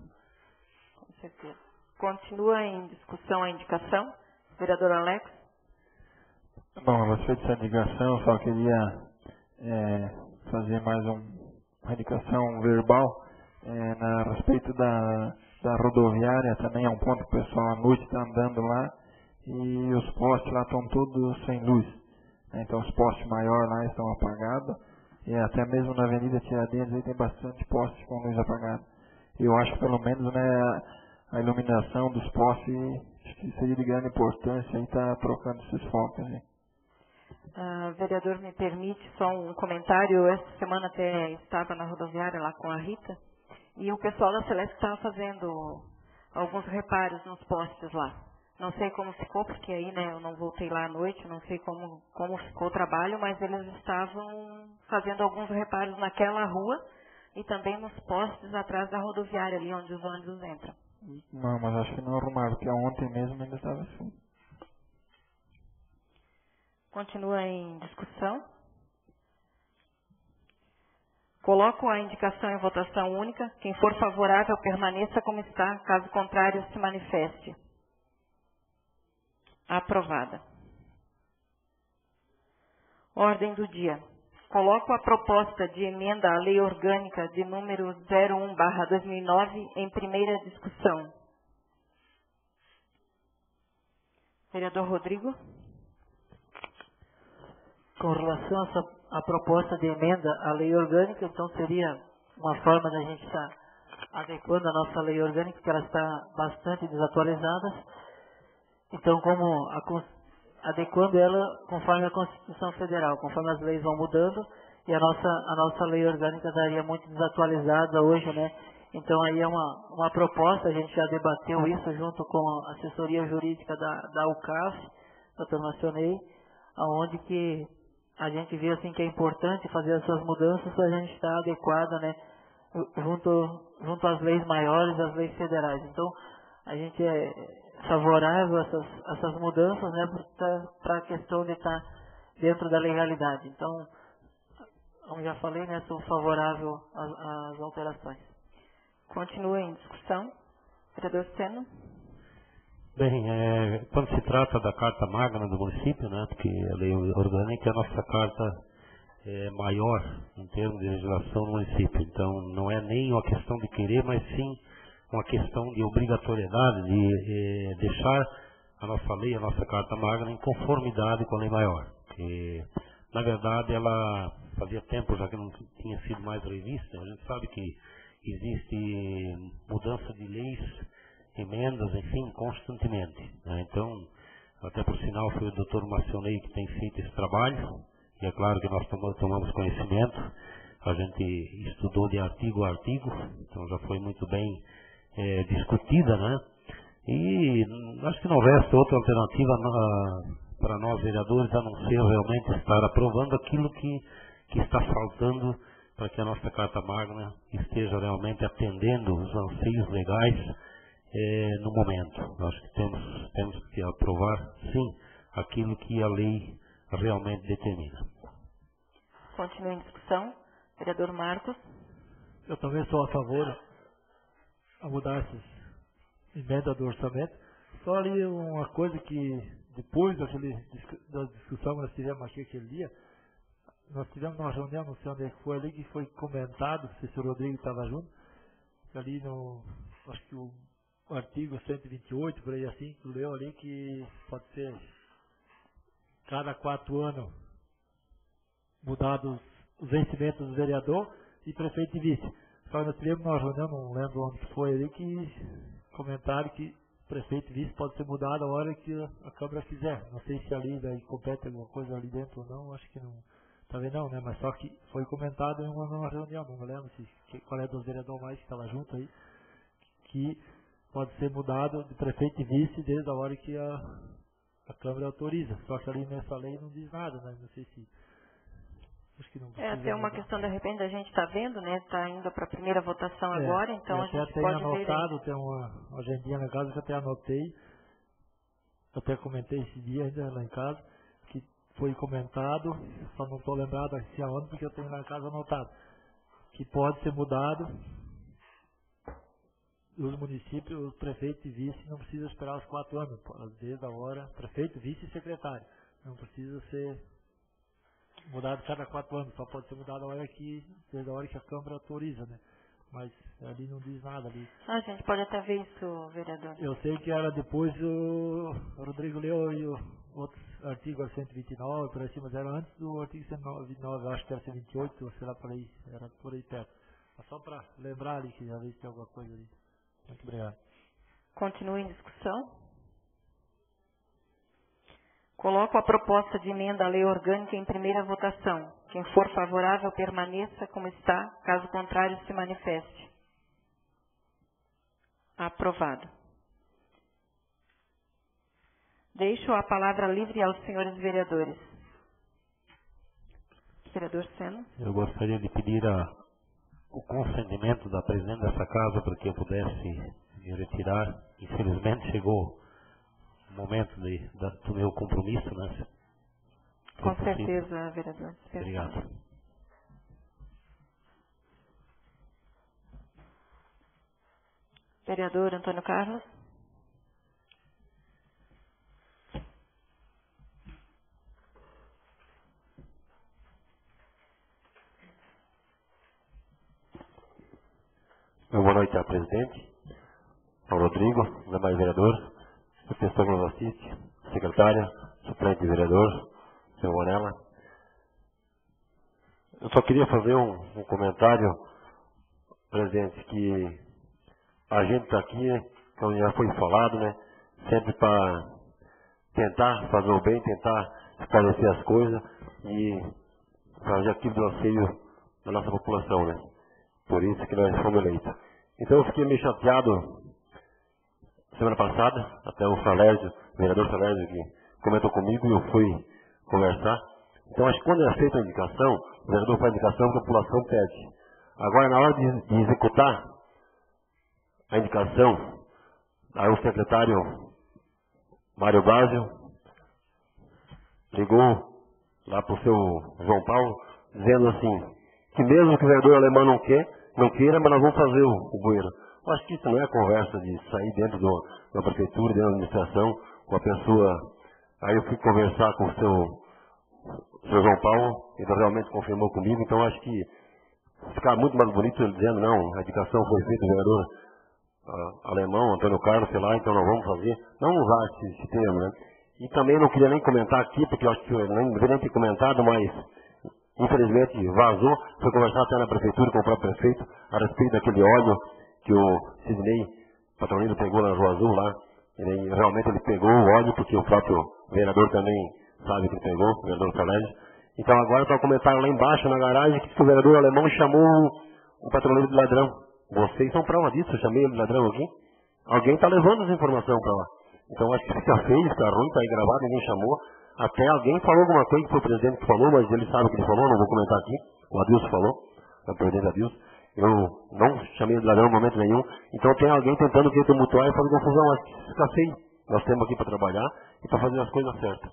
Com certeza. Continua em discussão a indicação, vereador Alex. Bom, a respeito dessa indicação, eu só queria fazer mais uma indicação verbal a respeito da rodoviária. Também é um ponto que o pessoal à noite está andando lá e os postes lá estão todos sem luz, né? Então os postes maiores lá estão apagados e até mesmo na Avenida Tiradentes aí tem bastante postes com luz apagada. Eu acho que pelo menos, né, a iluminação dos postes acho que seria de grande importância aí estar trocando esses focos aí. Vereador, me permite só um comentário. Essa semana até estava na rodoviária lá com a Rita e o pessoal da Celeste estava fazendo alguns reparos nos postes lá. Não sei como ficou, porque aí, né, eu não voltei lá à noite, não sei como ficou o trabalho, mas eles estavam fazendo alguns reparos naquela rua e também nos postes atrás da rodoviária, ali onde os ônibus entram. Não, mas acho que não arrumaram, porque ontem mesmo ainda estava assim. Continua em discussão. Coloco a indicação em votação única. Quem for favorável, permaneça como está. Caso contrário, se manifeste. Aprovada. Ordem do dia. Coloco a proposta de emenda à Lei Orgânica de número 01/2009 em primeira discussão. Vereador Rodrigo. Com relação a a proposta de emenda à lei orgânica, então seria uma forma da gente estar adequando a nossa lei orgânica, que ela está bastante desatualizada. Então, adequando ela conforme a Constituição Federal, conforme as leis vão mudando, e a nossa lei orgânica estaria muito desatualizada hoje, né? Então aí é uma proposta, a gente já debateu isso junto com a assessoria jurídica da UCAF, Dr. Macionei, aonde que a gente vê assim que é importante fazer essas mudanças para a gente estar adequada, né, junto às leis maiores, às leis federais. Então a gente é favorável a essas mudanças, né, para a questão de estar dentro da legalidade. Então, como já falei, né, sou favorável às alterações. Continua em discussão. Vereador Seno. Bem, quando se trata da Carta Magna do município, né, porque a lei orgânica é a nossa carta maior em termos de legislação no município. Então, não é nem uma questão de querer, mas sim uma questão de obrigatoriedade de deixar a nossa lei, a nossa Carta Magna, em conformidade com a lei maior. Que, na verdade, ela fazia tempo já que não tinha sido mais revista. A gente sabe que existe mudança de leis, emendas, enfim, constantemente, né? Então, até por sinal, foi o Dr. Marcionei que tem feito esse trabalho, e é claro que nós tomamos conhecimento, a gente estudou de artigo a artigo, então já foi muito bem discutida, né? E acho que não resta outra alternativa para nós vereadores a não ser realmente estar aprovando aquilo que está faltando para que a nossa Carta Magna esteja realmente atendendo os anseios legais no momento. Acho que temos que aprovar, sim, aquilo que a lei realmente determina. Continua em discussão. Vereador Marcos. Eu também sou a favor a mudar essas emendas do orçamento. Só ali uma coisa que depois da discussão que nós tivemos aqui aquele dia, nós tivemos uma reunião, não sei onde é que foi ali, que foi comentado, se o senhor Rodrigo estava junto, ali no, acho que o artigo 128, por aí assim, que leu ali que pode ser cada 4 anos mudados os vencimentos do vereador e prefeito e vice. Só nós tivemos uma reunião, não lembro onde foi ali, que comentaram que prefeito e vice pode ser mudado a hora que a Câmara quiser. Não sei se ali daí compete alguma coisa ali dentro ou não, acho que não. Talvez não, né? Mas só que foi comentado em uma reunião, não me lembro qual é dos vereadores mais que estava junto aí, que pode ser mudado de prefeito e vice desde a hora que a Câmara autoriza. Só que ali nessa lei não diz nada, né? Não sei se... Acho que não precisa até uma mudar. questão, de repente, a gente está vendo, né? Está indo para a primeira votação agora, então a gente tenho pode anotado, ver... tem uma agendinha na casa que eu até anotei, eu até comentei esse dia ainda lá em casa, que foi comentado, só não estou lembrado assim aonde, porque eu tenho na casa anotado, que pode ser mudado. Os municípios, os prefeitos e vice não precisam esperar os 4 anos, desde a hora, prefeito, vice e secretário. Não precisa ser mudado cada 4 anos, só pode ser mudado desde a hora que a Câmara autoriza, né? Mas ali não diz nada ali. A gente pode até ver isso, vereador. Eu sei que era depois o Rodrigo leu e o outro artigo 129, por aí, mas era antes do artigo 129, acho que era 128, ou sei lá, por aí, era por aí perto. Mas só para lembrar ali que já vi se tem alguma coisa ali. Muito obrigado. Continua em discussão. Coloco a proposta de emenda à lei orgânica em primeira votação. Quem for favorável, permaneça como está. Caso contrário, se manifeste. Aprovado. Deixo a palavra livre aos senhores vereadores. Vereador Sena. Eu gostaria de pedir o consentimento da presidente dessa casa para que eu pudesse me retirar. Infelizmente chegou o momento do meu compromisso, né? Com certeza, vereador. Obrigado. Vereador Antônio Carlos. Boa noite, presidente, ao Rodrigo, demais vereadores, a pessoa que nos assiste, secretária, suplente vereador, seu Bonella. Eu só queria fazer um comentário, presidente, que a gente está aqui, como já foi falado, né, sempre para tentar fazer o bem, tentar esclarecer as coisas e fazer aquilo do anseio da nossa população, né. Por isso que nós fomos eleitos. Então eu fiquei meio chateado semana passada, até o Salésio, o vereador Salésio, que comentou comigo e eu fui conversar. Então acho que quando é feita a indicação, o vereador faz a indicação, a população pede. Agora na hora de executar a indicação, aí o secretário Mário Básio ligou lá para o seu João Paulo, dizendo assim, que mesmo que o vereador alemão não queira, mas nós vamos fazer o bueiro. Eu acho que isso não é conversa de sair dentro da prefeitura, dentro da administração, com a pessoa. Aí eu fui conversar com o seu João Paulo, ele realmente confirmou comigo, então acho que ficar muito mais bonito ele dizendo, não, a indicação foi feita do vereador alemão, Antônio Carlos, sei lá, então nós vamos fazer. Não usar esse termo, né? E também não queria nem comentar aqui, porque eu acho que eu não deveria nem ter comentado, mas infelizmente vazou, foi conversar até na prefeitura com o próprio prefeito a respeito daquele óleo que o Sidney Patronino pegou na Rua Azul lá. Realmente ele pegou o óleo, porque o próprio vereador também sabe que ele pegou, o vereador Salésio. Então agora está o comentário lá embaixo na garagem que o vereador alemão chamou o patroneiro de ladrão. Vocês são prova disso, eu chamei ele de ladrão aqui. Alguém está levando essa informação para lá. Então acho que fica feio, fica ruim, está aí gravado, ninguém chamou. Até alguém falou alguma coisa que foi o presidente que falou, mas ele sabe o que ele falou, não vou comentar aqui. O Adilson falou, o presidente Adilson. Eu não chamei de ladrão em momento nenhum. Então tem alguém tentando que tumultuar e fazer confusão. Acho que fica feio. Nós temos aqui para trabalhar e para fazer as coisas certas.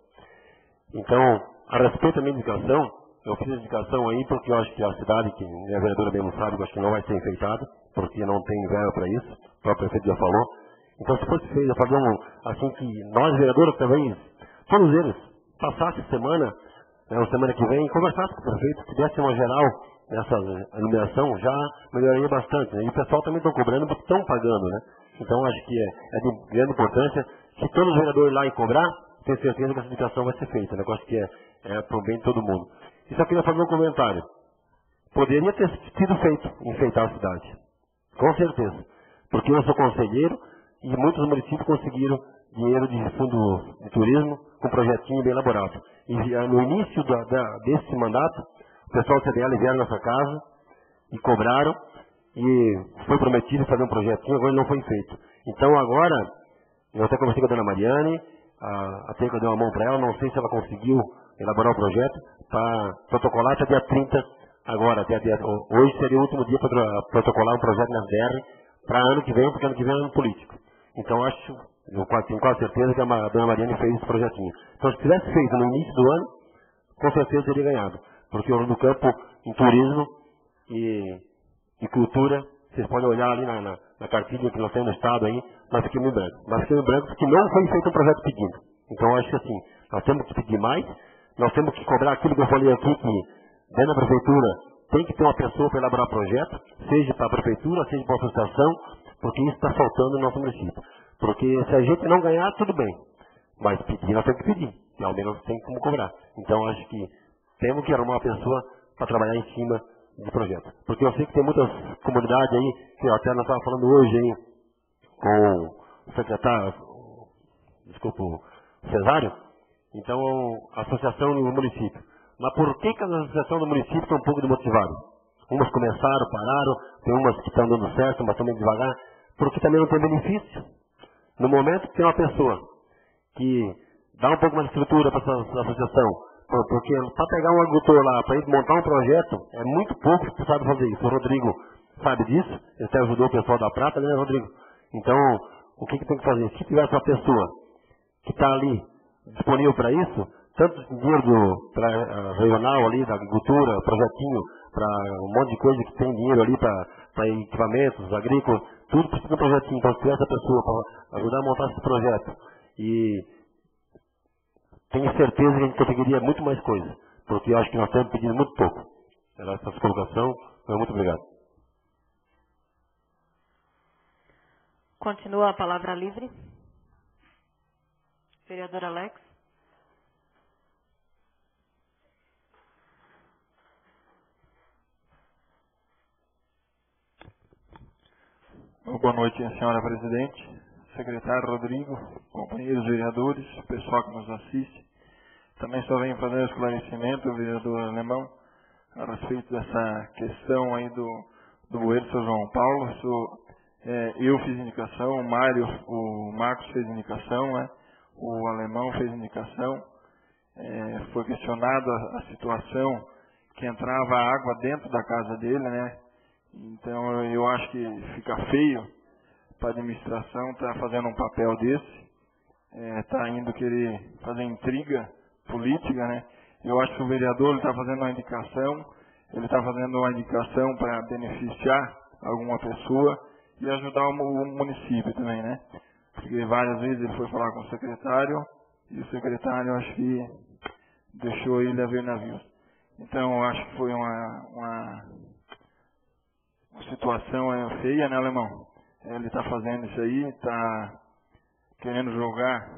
Então, a respeito da minha indicação, eu fiz a indicação aí porque eu acho que a cidade, que a vereadora mesmo sabe, eu acho que não vai ser enfeitada, porque não tem verba para isso. O próprio prefeito já falou. Então, se fosse feito, fazer assim que nós, vereadores, também, todos eles, passassem semana, ou semana que vem, conversassem com o prefeito, se desse uma geral nessa iluminação, já melhoraria bastante. Né? E o pessoal também está cobrando porque estão pagando, né? Então, acho que é de grande importância. Se todos os vereadores lá e cobrar, tenho certeza que essa indicação vai ser feita. Né? Eu acho que é para o bem de todo mundo. E só queria fazer um comentário. Poderia ter sido feito, enfeitar a cidade. Com certeza. Porque eu sou conselheiro e muitos municípios conseguiram dinheiro de fundo de turismo com um projetinho bem elaborado. E no início desse mandato, o pessoal do CDL vieram na nossa casa e cobraram e foi prometido fazer um projetinho, agora não foi feito. Então agora, eu até conversei com a dona Mariane, até que eu dei uma mão para ela, não sei se ela conseguiu elaborar o projeto para protocolar até dia 30, agora, hoje seria o último dia para protocolar um projeto na SDR para ano que vem, porque ano que vem é ano político. Então eu tenho quase certeza que a dona Mariane fez esse projetinho. Então se tivesse feito no início do ano, com certeza teria ganhado. Porque o Rio do Campo, em turismo e cultura, vocês podem olhar ali na cartilha que nós temos no estado aí, mas fiquei em branco. Mas fiquei em branco porque não foi feito um projeto pedindo. Então eu acho que assim, nós temos que pedir mais, nós temos que cobrar aquilo que eu falei aqui, que dentro da prefeitura tem que ter uma pessoa para elaborar projeto, seja para a prefeitura, seja para a associação, porque isso está faltando no nosso município. Porque se a gente não ganhar, tudo bem. Mas pedir, nós temos que pedir. E ao menos tem como cobrar. Então acho que temos que arrumar uma pessoa para trabalhar em cima de projeto. Porque eu sei que tem muitas comunidades aí, que eu até nós estávamos falando hoje aí, com o secretário, desculpa, o Cesário, então a associação do município. Mas por que as associações do município estão um pouco desmotivadas? Umas começaram, pararam, tem umas que estão dando certo, mas também devagar, porque também não tem benefício. No momento que tem uma pessoa que dá um pouco mais de estrutura para essa associação, porque para pegar um agricultor lá, para ir montar um projeto, é muito pouco que sabe fazer isso. O Rodrigo sabe disso, ele até ajudou o pessoal da Prata, né, Rodrigo? Então, o que tem que fazer? Se tivesse uma pessoa que está ali disponível para isso, tanto dinheiro para regional ali, da agricultura, projetinho, para um monte de coisa que tem dinheiro ali para equipamentos agrícolas, tudo precisa de um projetinho. Então, se tivesse essa pessoa para ajudar a montar esse projeto, e tenho certeza que a gente conseguiria muito mais coisa, porque eu acho que nós estamos pedindo muito pouco. Era essa colocação. Muito obrigado. Continua a palavra livre. Vereador Alex. Boa noite, senhora presidente, secretário Rodrigo, companheiros vereadores, pessoal que nos assiste. Também só venho fazer um esclarecimento, vereador Alemão, a respeito dessa questão aí do bueiro São João Paulo. Eu fiz indicação, o Marcos fez indicação, né? O Alemão fez indicação. Foi questionada a situação que entrava água dentro da casa dele, né? Então eu acho que fica feio para a administração estar fazendo um papel desse, está indo querer fazer intriga política, né? Eu acho que o vereador está fazendo uma indicação, ele está fazendo uma indicação para beneficiar alguma pessoa, e ajudar o município também, né? Porque várias vezes ele foi falar com o secretário, e o secretário, acho que deixou ele a ver navios. Então, eu acho que foi uma situação feia, né, Alemão? Ele está fazendo isso aí, está querendo jogar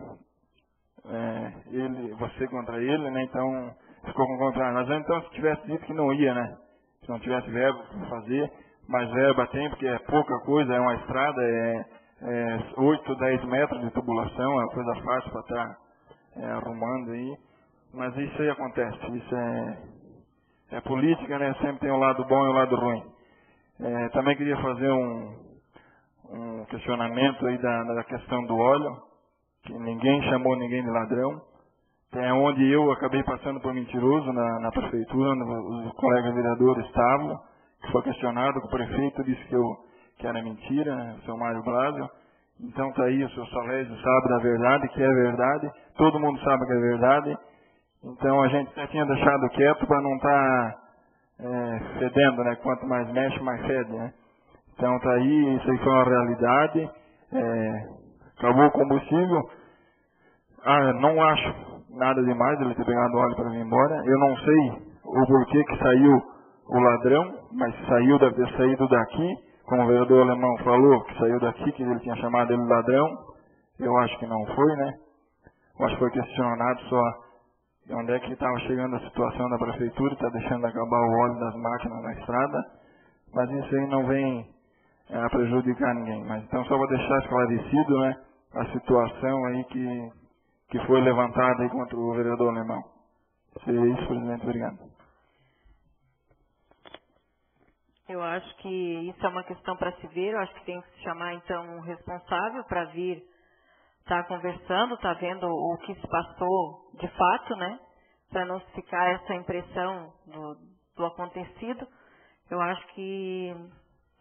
você contra ele, né? Então, ficou com o contrário. Mas então, se tivesse dito que não ia, né? Se não tivesse verba para fazer, mas verba tem, porque é pouca coisa, é uma estrada, 8, 10 metros de tubulação, é uma coisa fácil para estar arrumando aí. Mas isso aí acontece, isso é política, né? Sempre tem o lado bom e o lado ruim. Também queria fazer um questionamento aí da questão do óleo, que ninguém chamou ninguém de ladrão. Tem onde eu acabei passando por mentiroso na prefeitura, onde os colegas vereadores estavam, que foi questionado, que o prefeito disse que era mentira, né? O seu Mário Blasio. Então está aí, o seu Salésio sabe da verdade, que é verdade, todo mundo sabe que é verdade. Então a gente até tinha deixado quieto para não estar fedendo, né? Quanto mais mexe, mais fede, né? Então tá aí, isso aí foi uma realidade. Acabou o combustível. Não acho nada demais ele ter pegado óleo para vir embora. Eu não sei o porquê que saiu o ladrão, mas saiu, deve ter saído daqui, como o vereador Alemão falou, que saiu daqui, que ele tinha chamado ele ladrão. Eu acho que não foi, né? Eu acho que foi questionado só de onde é que estava chegando a situação da prefeitura, está deixando acabar o óleo das máquinas na estrada, mas isso aí não vem a prejudicar ninguém. Mas então só vou deixar esclarecido, né, a situação aí que foi levantada aí contra o vereador Alemão. Seria isso, presidente. Obrigado. Eu acho que isso é uma questão para se ver. Eu acho que tem que se chamar, então, um responsável para vir estar conversando, estar vendo o que se passou de fato, né? Para não ficar essa impressão do acontecido. Eu acho que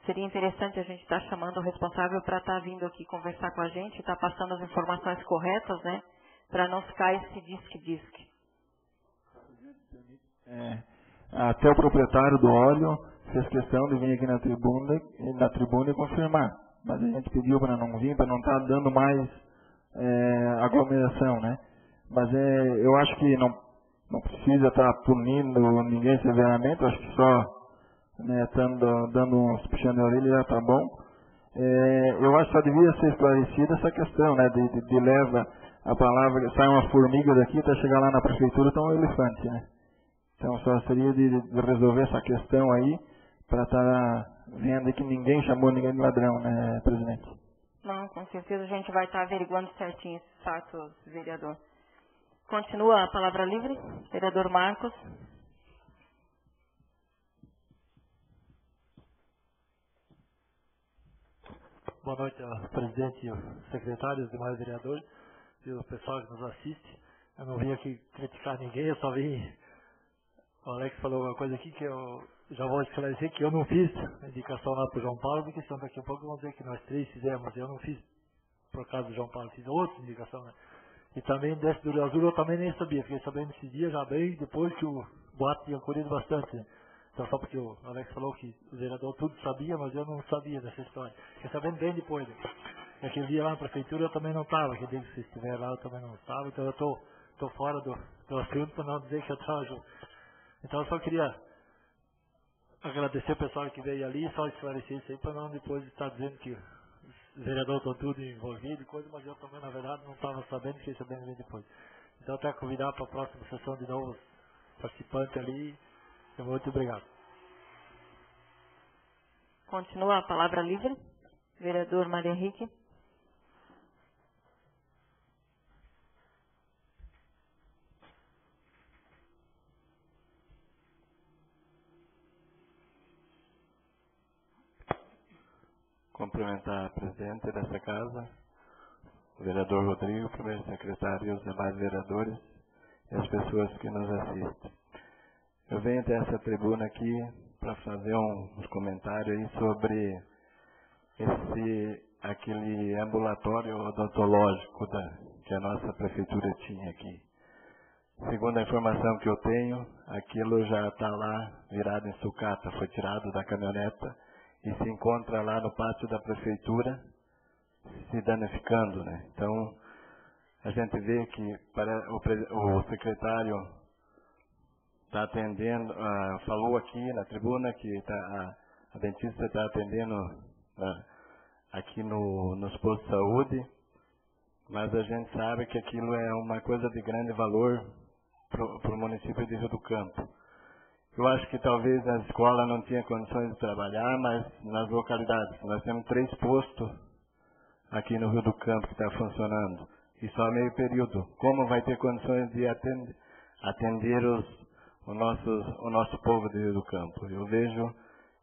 seria interessante a gente estar chamando o responsável para estar vindo aqui conversar com a gente, estar passando as informações corretas, né? Para não ficar esse disque-disque. Até o proprietário do óleo fez questão de vir aqui na tribuna e confirmar. Mas a gente pediu para não vir, para não estar dando mais aglomeração, né? Mas eu acho que não precisa estar punindo ninguém severamente. Eu acho que só dando uns puxando de orelha já está bom. Eu acho que só devia ser esclarecida essa questão, né? De leva a palavra, sai uma formiga daqui até chegar lá na prefeitura, está um elefante, né? Então só seria de resolver essa questão aí, para estar vendo que ninguém chamou ninguém de ladrão, né, presidente? Não, com certeza a gente vai estar averiguando certinho esses fatos, vereador. Continua a palavra livre, vereador Marcos. Boa noite, presidente, secretários, demais vereadores e o pessoal que nos assiste. Eu não vim aqui criticar ninguém, eu só vim... O Alex falou uma coisa aqui que eu já vou esclarecer, que eu não fiz a indicação lá para o João Paulo, porque senão daqui a pouco vão dizer que nós três fizemos. Eu não fiz por causa do João Paulo, fiz outra indicação, né? E também desse do Rio Azul eu também nem sabia, fiquei sabendo esse dia já bem depois que o boato tinha corrido bastante, né? Então só porque o Alex falou que o vereador tudo sabia, mas eu não sabia dessa história. Fiquei sabendo bem depois, né? Aquele dia lá na prefeitura eu também não estava, aquele dia que vocês estiveram lá eu também não estava, então eu estou fora do assunto para não dizer que eu estava junto. Então eu só queria agradecer o pessoal que veio ali, só esclarecer isso aí, para não depois estar dizendo que os vereadores estão tudo envolvidos e coisa, mas eu também, na verdade, não estava sabendo, fiquei sabendo bem depois. Então até convidar para a próxima sessão de novo os participantes ali. Muito obrigado. Continua a palavra livre, vereador Mário Henrique. Cumprimentar a presidente dessa casa, o vereador Rodrigo, primeiro secretário e os demais vereadores e as pessoas que nos assistem. Eu venho até essa tribuna aqui para fazer uns comentários aí sobre aquele ambulatório odontológico que a nossa prefeitura tinha aqui. Segundo a informação que eu tenho, aquilo já está lá virado em sucata, foi tirado da caminhoneta e se encontra lá no pátio da prefeitura se danificando, né? Então, a gente vê que o secretário está atendendo, falou aqui na tribuna que a dentista está atendendo aqui nos postos de saúde, mas a gente sabe que aquilo é uma coisa de grande valor para o município de Rio do Campo. Eu acho que talvez a escola não tinha condições de trabalhar, mas nas localidades, nós temos 3 postos aqui no Rio do Campo que está funcionando, e só meio período. Como vai ter condições de atender o nosso povo de Rio do Campo? Eu vejo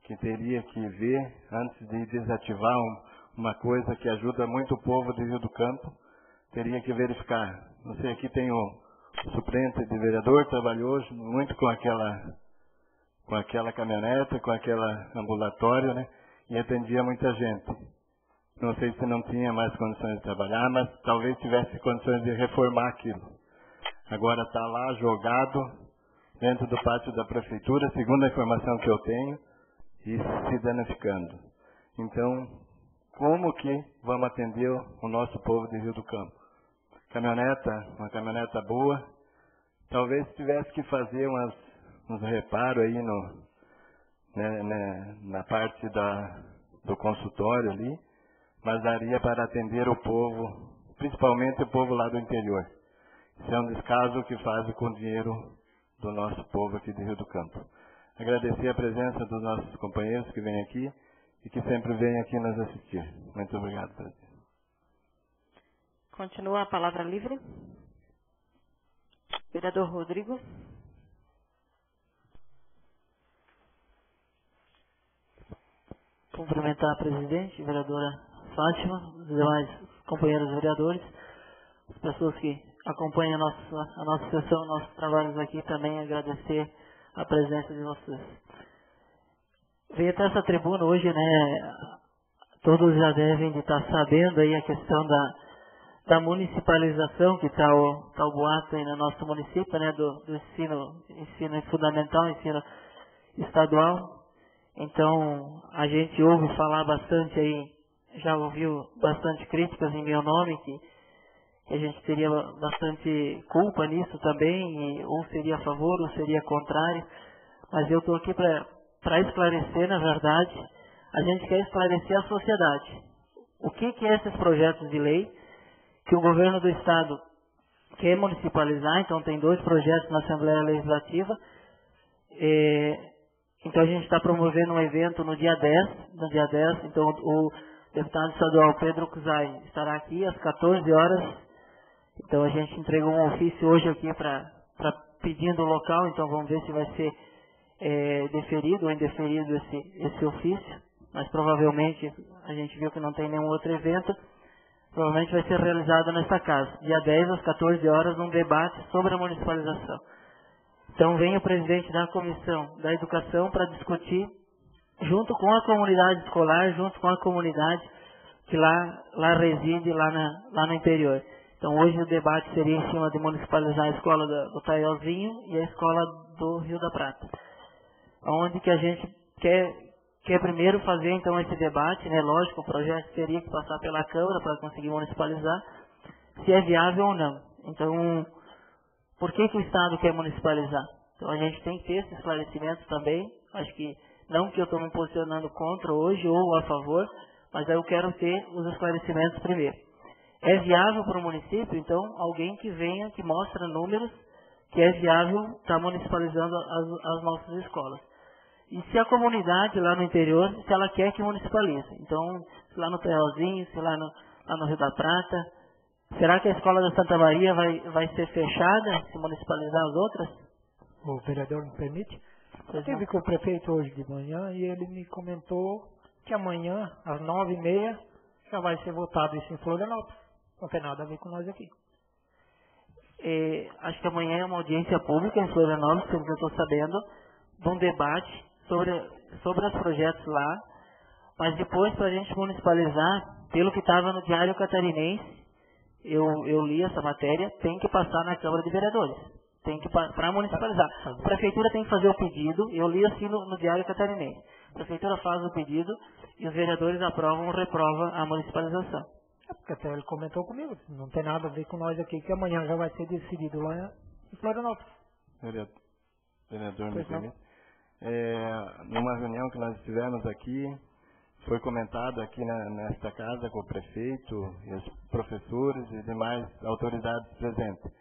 que teria que ver, antes de desativar uma coisa que ajuda muito o povo de Rio do Campo, teria que verificar. Não sei, aqui tem o suplente de vereador, trabalhou muito com aquela caminhonete, com aquela ambulatório, né? E atendia muita gente. Não sei se não tinha mais condições de trabalhar, mas talvez tivesse condições de reformar aquilo. Agora está lá jogado dentro do pátio da prefeitura, segundo a informação que eu tenho, e se danificando. Então, como que vamos atender o nosso povo de Rio do Campo? Uma caminhoneta boa, talvez tivesse que fazer uns reparos aí na parte do consultório ali, mas daria para atender o povo, principalmente o povo lá do interior. Isso é um descaso que faz com o dinheiro do nosso povo aqui de Rio do Campo. Agradecer a presença dos nossos companheiros que vêm aqui e que sempre vêm aqui nos assistir. Muito obrigado, presidente. Continua a palavra livre. Vereador Rodrigo. Cumprimentar a presidente, vereadora Fátima, os demais companheiros vereadores, as pessoas que acompanham a nossa sessão, nossos trabalhos aqui, também agradecer a presença de vocês. Veio até essa tribuna hoje, né? Todos já devem de estar sabendo aí a questão da municipalização, que está o boato aí no nosso município, né? Do ensino fundamental, ensino estadual. Então, a gente ouve falar bastante aí, já ouviu bastante críticas em meu nome, que a gente teria bastante culpa nisso também, ou seria a favor, ou seria contrário. Mas eu estou aqui para esclarecer, na verdade, a gente quer esclarecer a sociedade. O que é esses projetos de lei que o governo do Estado quer municipalizar? Então, tem 2 projetos na Assembleia Legislativa. Então, a gente está promovendo um evento no dia 10. Então, o deputado estadual Pedro Cusai estará aqui às 14 horas. Então, a gente entregou um ofício hoje aqui para pedindo o local. Então, vamos ver se vai ser deferido ou indeferido esse ofício. Mas, provavelmente, a gente viu que não tem nenhum outro evento. Provavelmente vai ser realizado nesta casa. Dia 10 às 14 horas, um debate sobre a municipalização. Então, vem o presidente da Comissão da Educação para discutir, junto com a comunidade escolar, junto com a comunidade que lá reside, lá no interior. Então, hoje o debate seria em cima de municipalizar a escola do Taielzinho e a escola do Rio da Prata. Onde que a gente quer primeiro fazer, então, esse debate, né? Lógico, o projeto teria que passar pela Câmara para conseguir municipalizar, se é viável ou não. Então, por que o Estado quer municipalizar? Então, a gente tem que ter esse esclarecimento também. Acho que, não que eu estou me posicionando contra hoje ou a favor, mas eu quero ter os esclarecimentos primeiro. É viável para o município? Então, alguém que venha, que mostre números que é viável estar municipalizando as nossas escolas. E se a comunidade lá no interior, se ela quer que municipalize. Então, se lá no Taielzinho, se lá no Rio da Prata, será que a escola da Santa Maria vai ser fechada se municipalizar as outras? O vereador me permite? Eu estive com o prefeito hoje de manhã e ele me comentou que amanhã, às 9h30, já vai ser votado isso em Florianópolis. Não tem nada a ver com nós aqui. Acho que amanhã é uma audiência pública em Florianópolis, pelo que eu estou sabendo, de um debate sobre os projetos lá, mas depois, para a gente municipalizar, pelo que estava no Diário Catarinense, eu li essa matéria, tem que passar na Câmara de Vereadores. Tem que para municipalizar. A prefeitura tem que fazer o pedido, eu li assim no Diário Catarinense. A prefeitura faz o pedido e os vereadores aprovam ou reprovam a municipalização. Porque até ele comentou comigo, não tem nada a ver com nós aqui, que amanhã já vai ser decidido lá em Florianópolis. Vereador, me permite. Numa reunião que nós tivemos aqui, foi comentado aqui nesta casa com o prefeito e os professores e demais autoridades presentes.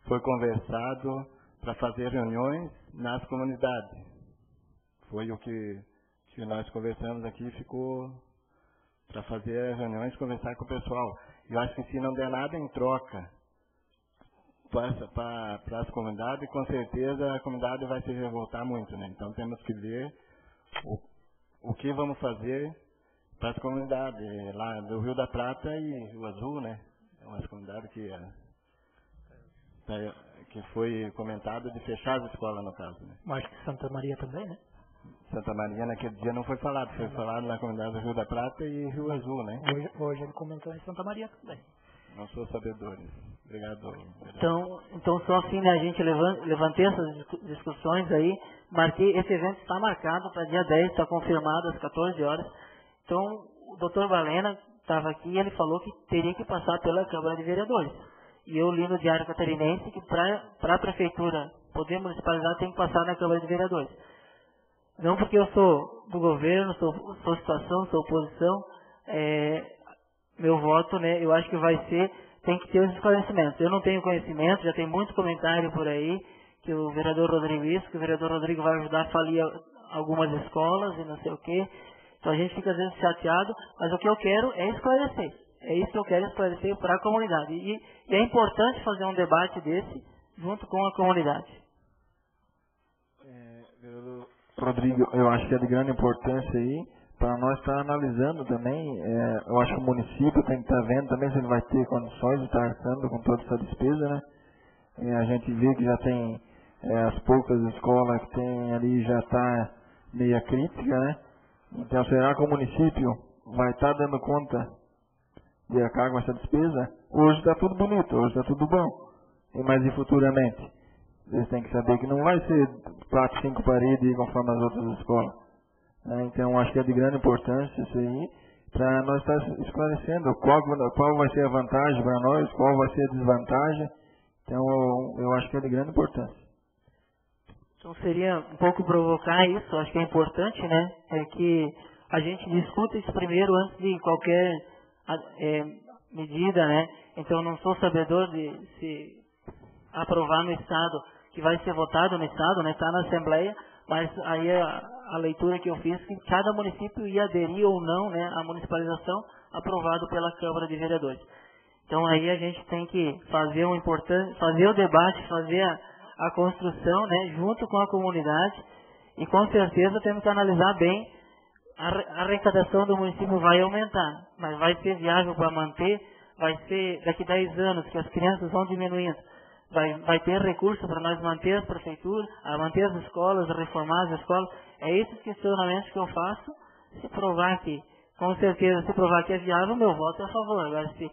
Foi conversado para fazer reuniões nas comunidades. Foi o que nós conversamos aqui, ficou para fazer reuniões, conversar com o pessoal. Eu acho que se não der nada em troca para as comunidades, com certeza a comunidade vai se revoltar muito, né? Então temos que ver o que vamos fazer para as comunidades lá do Rio da Prata e Rio Azul, né? É uma comunidade que foi comentado de fechar as escolas, no caso, né? Mas que Santa Maria também, né? Santa Maria naquele dia não foi falado, foi falado na comunidade do Rio da Prata e Rio Azul, né? Hoje ele comentou em Santa Maria também. Não sou sabedores. Obrigado. Então só assim, né, a gente levantei essas discussões aí, marquei, esse evento está marcado para dia 10, está confirmado às 14 horas. Então o doutor Valena estava aqui e ele falou que teria que passar pela Câmara de Vereadores. E eu li no Diário Catarinense que para a Prefeitura poder municipalizar tem que passar na Câmara de Vereadores. Não porque eu sou do governo, sou situação, sou oposição, meu voto, né, eu acho que tem que ter os esclarecimentos. Eu não tenho conhecimento, já tem muito comentário por aí, que o vereador Rodrigo vai ajudar a falir algumas escolas e não sei o quê. Então a gente fica às vezes chateado, mas o que eu quero é esclarecer. É isso que eu quero esclarecer para a comunidade. E é importante fazer um debate desse junto com a comunidade. Rodrigo, eu acho que é de grande importância aí, para nós estar analisando também, eu acho que o município tem que estar vendo também se ele vai ter condições de estar arcando com toda essa despesa, né? A gente vê que já tem as poucas escolas que tem ali já está meia crítica, né? Então será que o município vai estar dando conta de arcar com essa despesa? Hoje está tudo bonito, hoje está tudo bom, mas e futuramente? Eles têm que saber que não vai ser 4, 5 paredes conforme as outras escolas. Então acho que é de grande importância isso aí, para nós estar esclarecendo qual vai ser a vantagem para nós, qual vai ser a desvantagem. Então eu acho que é de grande importância. Então seria um pouco provocar isso, acho que é importante, né? É que a gente discuta isso primeiro antes de qualquer medida, né? Então eu não sou sabedor de se aprovar no Estado, que vai ser votado no Estado, né? Está na Assembleia, mas aí a leitura que eu fiz que cada município ia aderir ou não, né, à municipalização aprovado pela Câmara de Vereadores. Então aí a gente tem que fazer fazer o debate, fazer a construção, né, junto com a comunidade, e com certeza temos que analisar bem. A arrecadação do município vai aumentar, mas vai ser viável para manter, vai ser daqui 10 anos que as crianças vão diminuindo. Vai ter recurso para nós manter as prefeituras, manter as escolas, reformar as escolas. É esses questionamentos que eu faço. Se provar que, com certeza, se provar que é viável, meu voto é a favor. Agora, se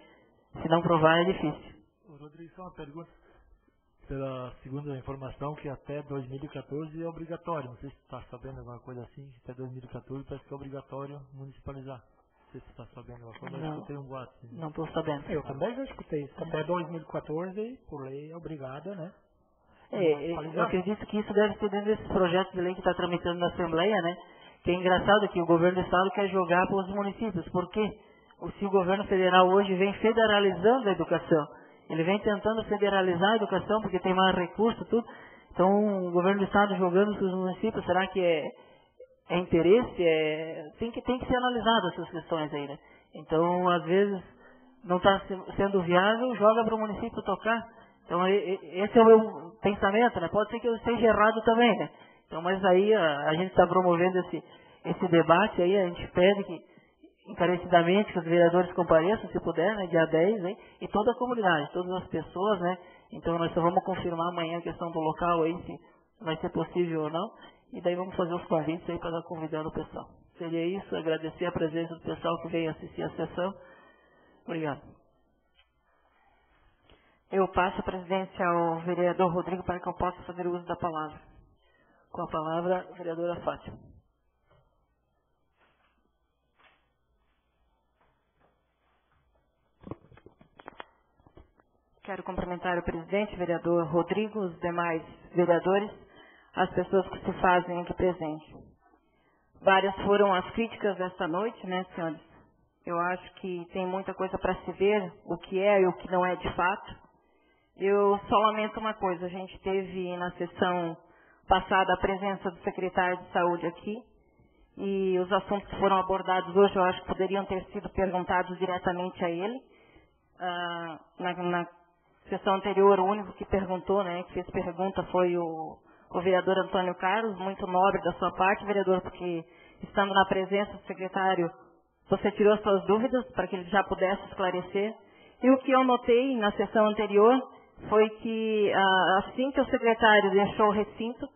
não provar, é difícil. Rodrigo, só uma pergunta. Pela segunda informação, que até 2014 é obrigatório. Não sei se está sabendo alguma coisa assim. Até 2014 parece que é obrigatório municipalizar. Não sei se você está sabendo alguma coisa, eu escutei um boato. Não estou sabendo. Eu também já escutei isso. Até 2014, por lei, é obrigada, né? Eu acredito que isso deve ser dentro desses projetos de lei que está tramitando na Assembleia, né? Que é engraçado que o governo do Estado quer jogar para os municípios. Por quê? Se o governo federal hoje vem federalizando a educação, ele vem tentando federalizar a educação porque tem mais recurso, tudo. Então, o governo do Estado jogando para os municípios, será que é interesse? Tem que ser analisado essas questões aí, né? Então, às vezes, não está sendo viável, joga para o município tocar. Então, esse é o meu pensamento, né? Pode ser que eu esteja errado também, né? Então, mas aí a gente está promovendo esse debate aí, a gente pede que, encarecidamente, que os vereadores compareçam, se puder, né? Dia 10, né? E toda a comunidade, todas as pessoas, né? Então, nós só vamos confirmar amanhã a questão do local aí, se vai ser possível ou não. E daí vamos fazer os convites aí para estar convidando o pessoal. Seria isso, agradecer a presença do pessoal que veio assistir a sessão. Obrigado. Eu passo a presidência ao vereador Rodrigo para que eu possa fazer o uso da palavra. Com a palavra, a vereadora Fátima. Quero cumprimentar o presidente, vereador Rodrigo, os demais vereadores, as pessoas que se fazem aqui presente. Várias foram as críticas esta noite, né, senhores? Eu acho que tem muita coisa para se ver, o que é e o que não é de fato. Eu só lamento uma coisa, a gente teve na sessão passada a presença do secretário de saúde aqui, e os assuntos que foram abordados hoje eu acho que poderiam ter sido perguntados diretamente a ele. Na sessão anterior, o único que perguntou, né, que fez pergunta foi o vereador Antônio Carlos, muito nobre da sua parte, vereador, porque estando na presença do secretário, você tirou suas dúvidas para que ele já pudesse esclarecer. E o que eu notei na sessão anterior foi que, assim que o secretário deixou o recinto,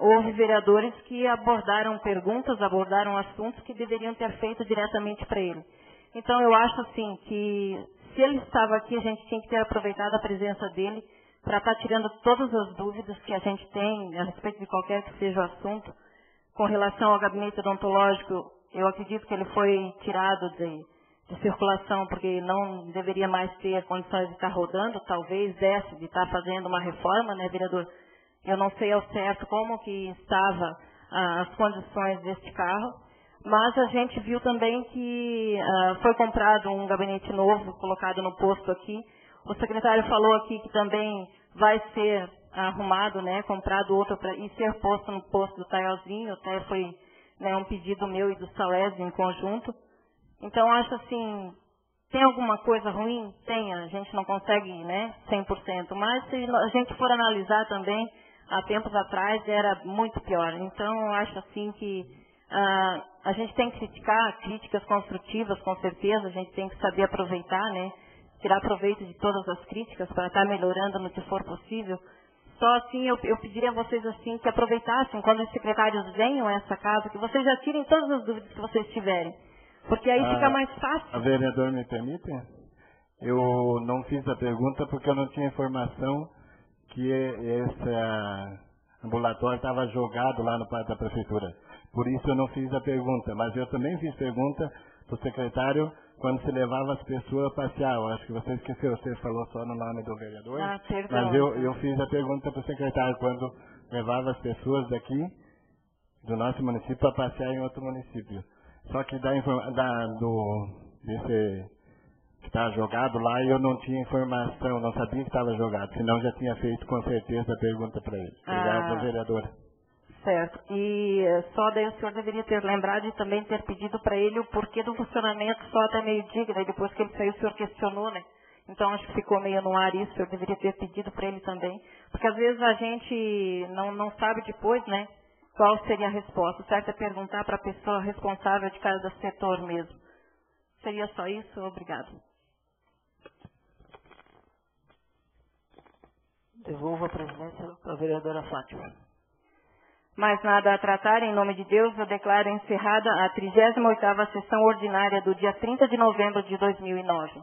houve vereadores que abordaram perguntas, abordaram assuntos que deveriam ter feito diretamente para ele. Então, eu acho assim que, se ele estava aqui, a gente tinha que ter aproveitado a presença dele para estar tirando todas as dúvidas que a gente tem a respeito de qualquer que seja o assunto. Com relação ao gabinete odontológico, eu acredito que ele foi tirado de circulação porque não deveria mais ter condições de estar rodando, talvez desse de estar fazendo uma reforma, né, vereador? Eu não sei ao certo como que estava as condições deste carro, mas a gente viu também que foi comprado um gabinete novo, colocado no posto aqui. O secretário falou aqui que também vai ser arrumado, né, comprado outro e ser posto no posto do Taiozinho, até foi, né, um pedido meu e do Salésio em conjunto. Então, acho assim, tem alguma coisa ruim? Tem, a gente não consegue, né, 100%, mas se a gente for analisar também, há tempos atrás era muito pior. Então, eu acho assim que a gente tem que criticar, críticas construtivas, com certeza, a gente tem que saber aproveitar, né, tirar proveito de todas as críticas para estar melhorando no que for possível. Só assim, eu pediria a vocês assim que aproveitassem, quando os secretários venham a essa casa, que vocês já tirem todas as dúvidas que vocês tiverem. Porque aí fica mais fácil. A vereadora me permite? Eu não fiz a pergunta porque eu não tinha informação que esse ambulatório estava jogado lá no pátio da prefeitura. Por isso eu não fiz a pergunta. Mas eu também fiz pergunta para o secretário quando se levava as pessoas a passear. Eu acho que você esqueceu, você falou só no nome do vereador. Perdão. Mas eu fiz a pergunta para o secretário quando levava as pessoas daqui, do nosso município, para passear em outro município. Só que desse que está jogado lá, eu não tinha informação, não sabia que estava jogado, senão já tinha feito com certeza a pergunta para ele. Obrigado, vereadora. Certo. E só daí o senhor deveria ter lembrado e também ter pedido para ele o porquê do funcionamento só até meio-dia, daí depois que ele saiu o senhor questionou, né? Então acho que ficou meio no ar isso, eu deveria ter pedido para ele também. Porque às vezes a gente não sabe depois, né? Qual seria a resposta? O certo é perguntar para a pessoa responsável de cada setor mesmo. Seria só isso? Obrigado. Devolvo a presidência para a vereadora Fátima. Mais nada a tratar, em nome de Deus, eu declaro encerrada a 38ª sessão ordinária do dia 30 de novembro de 2009.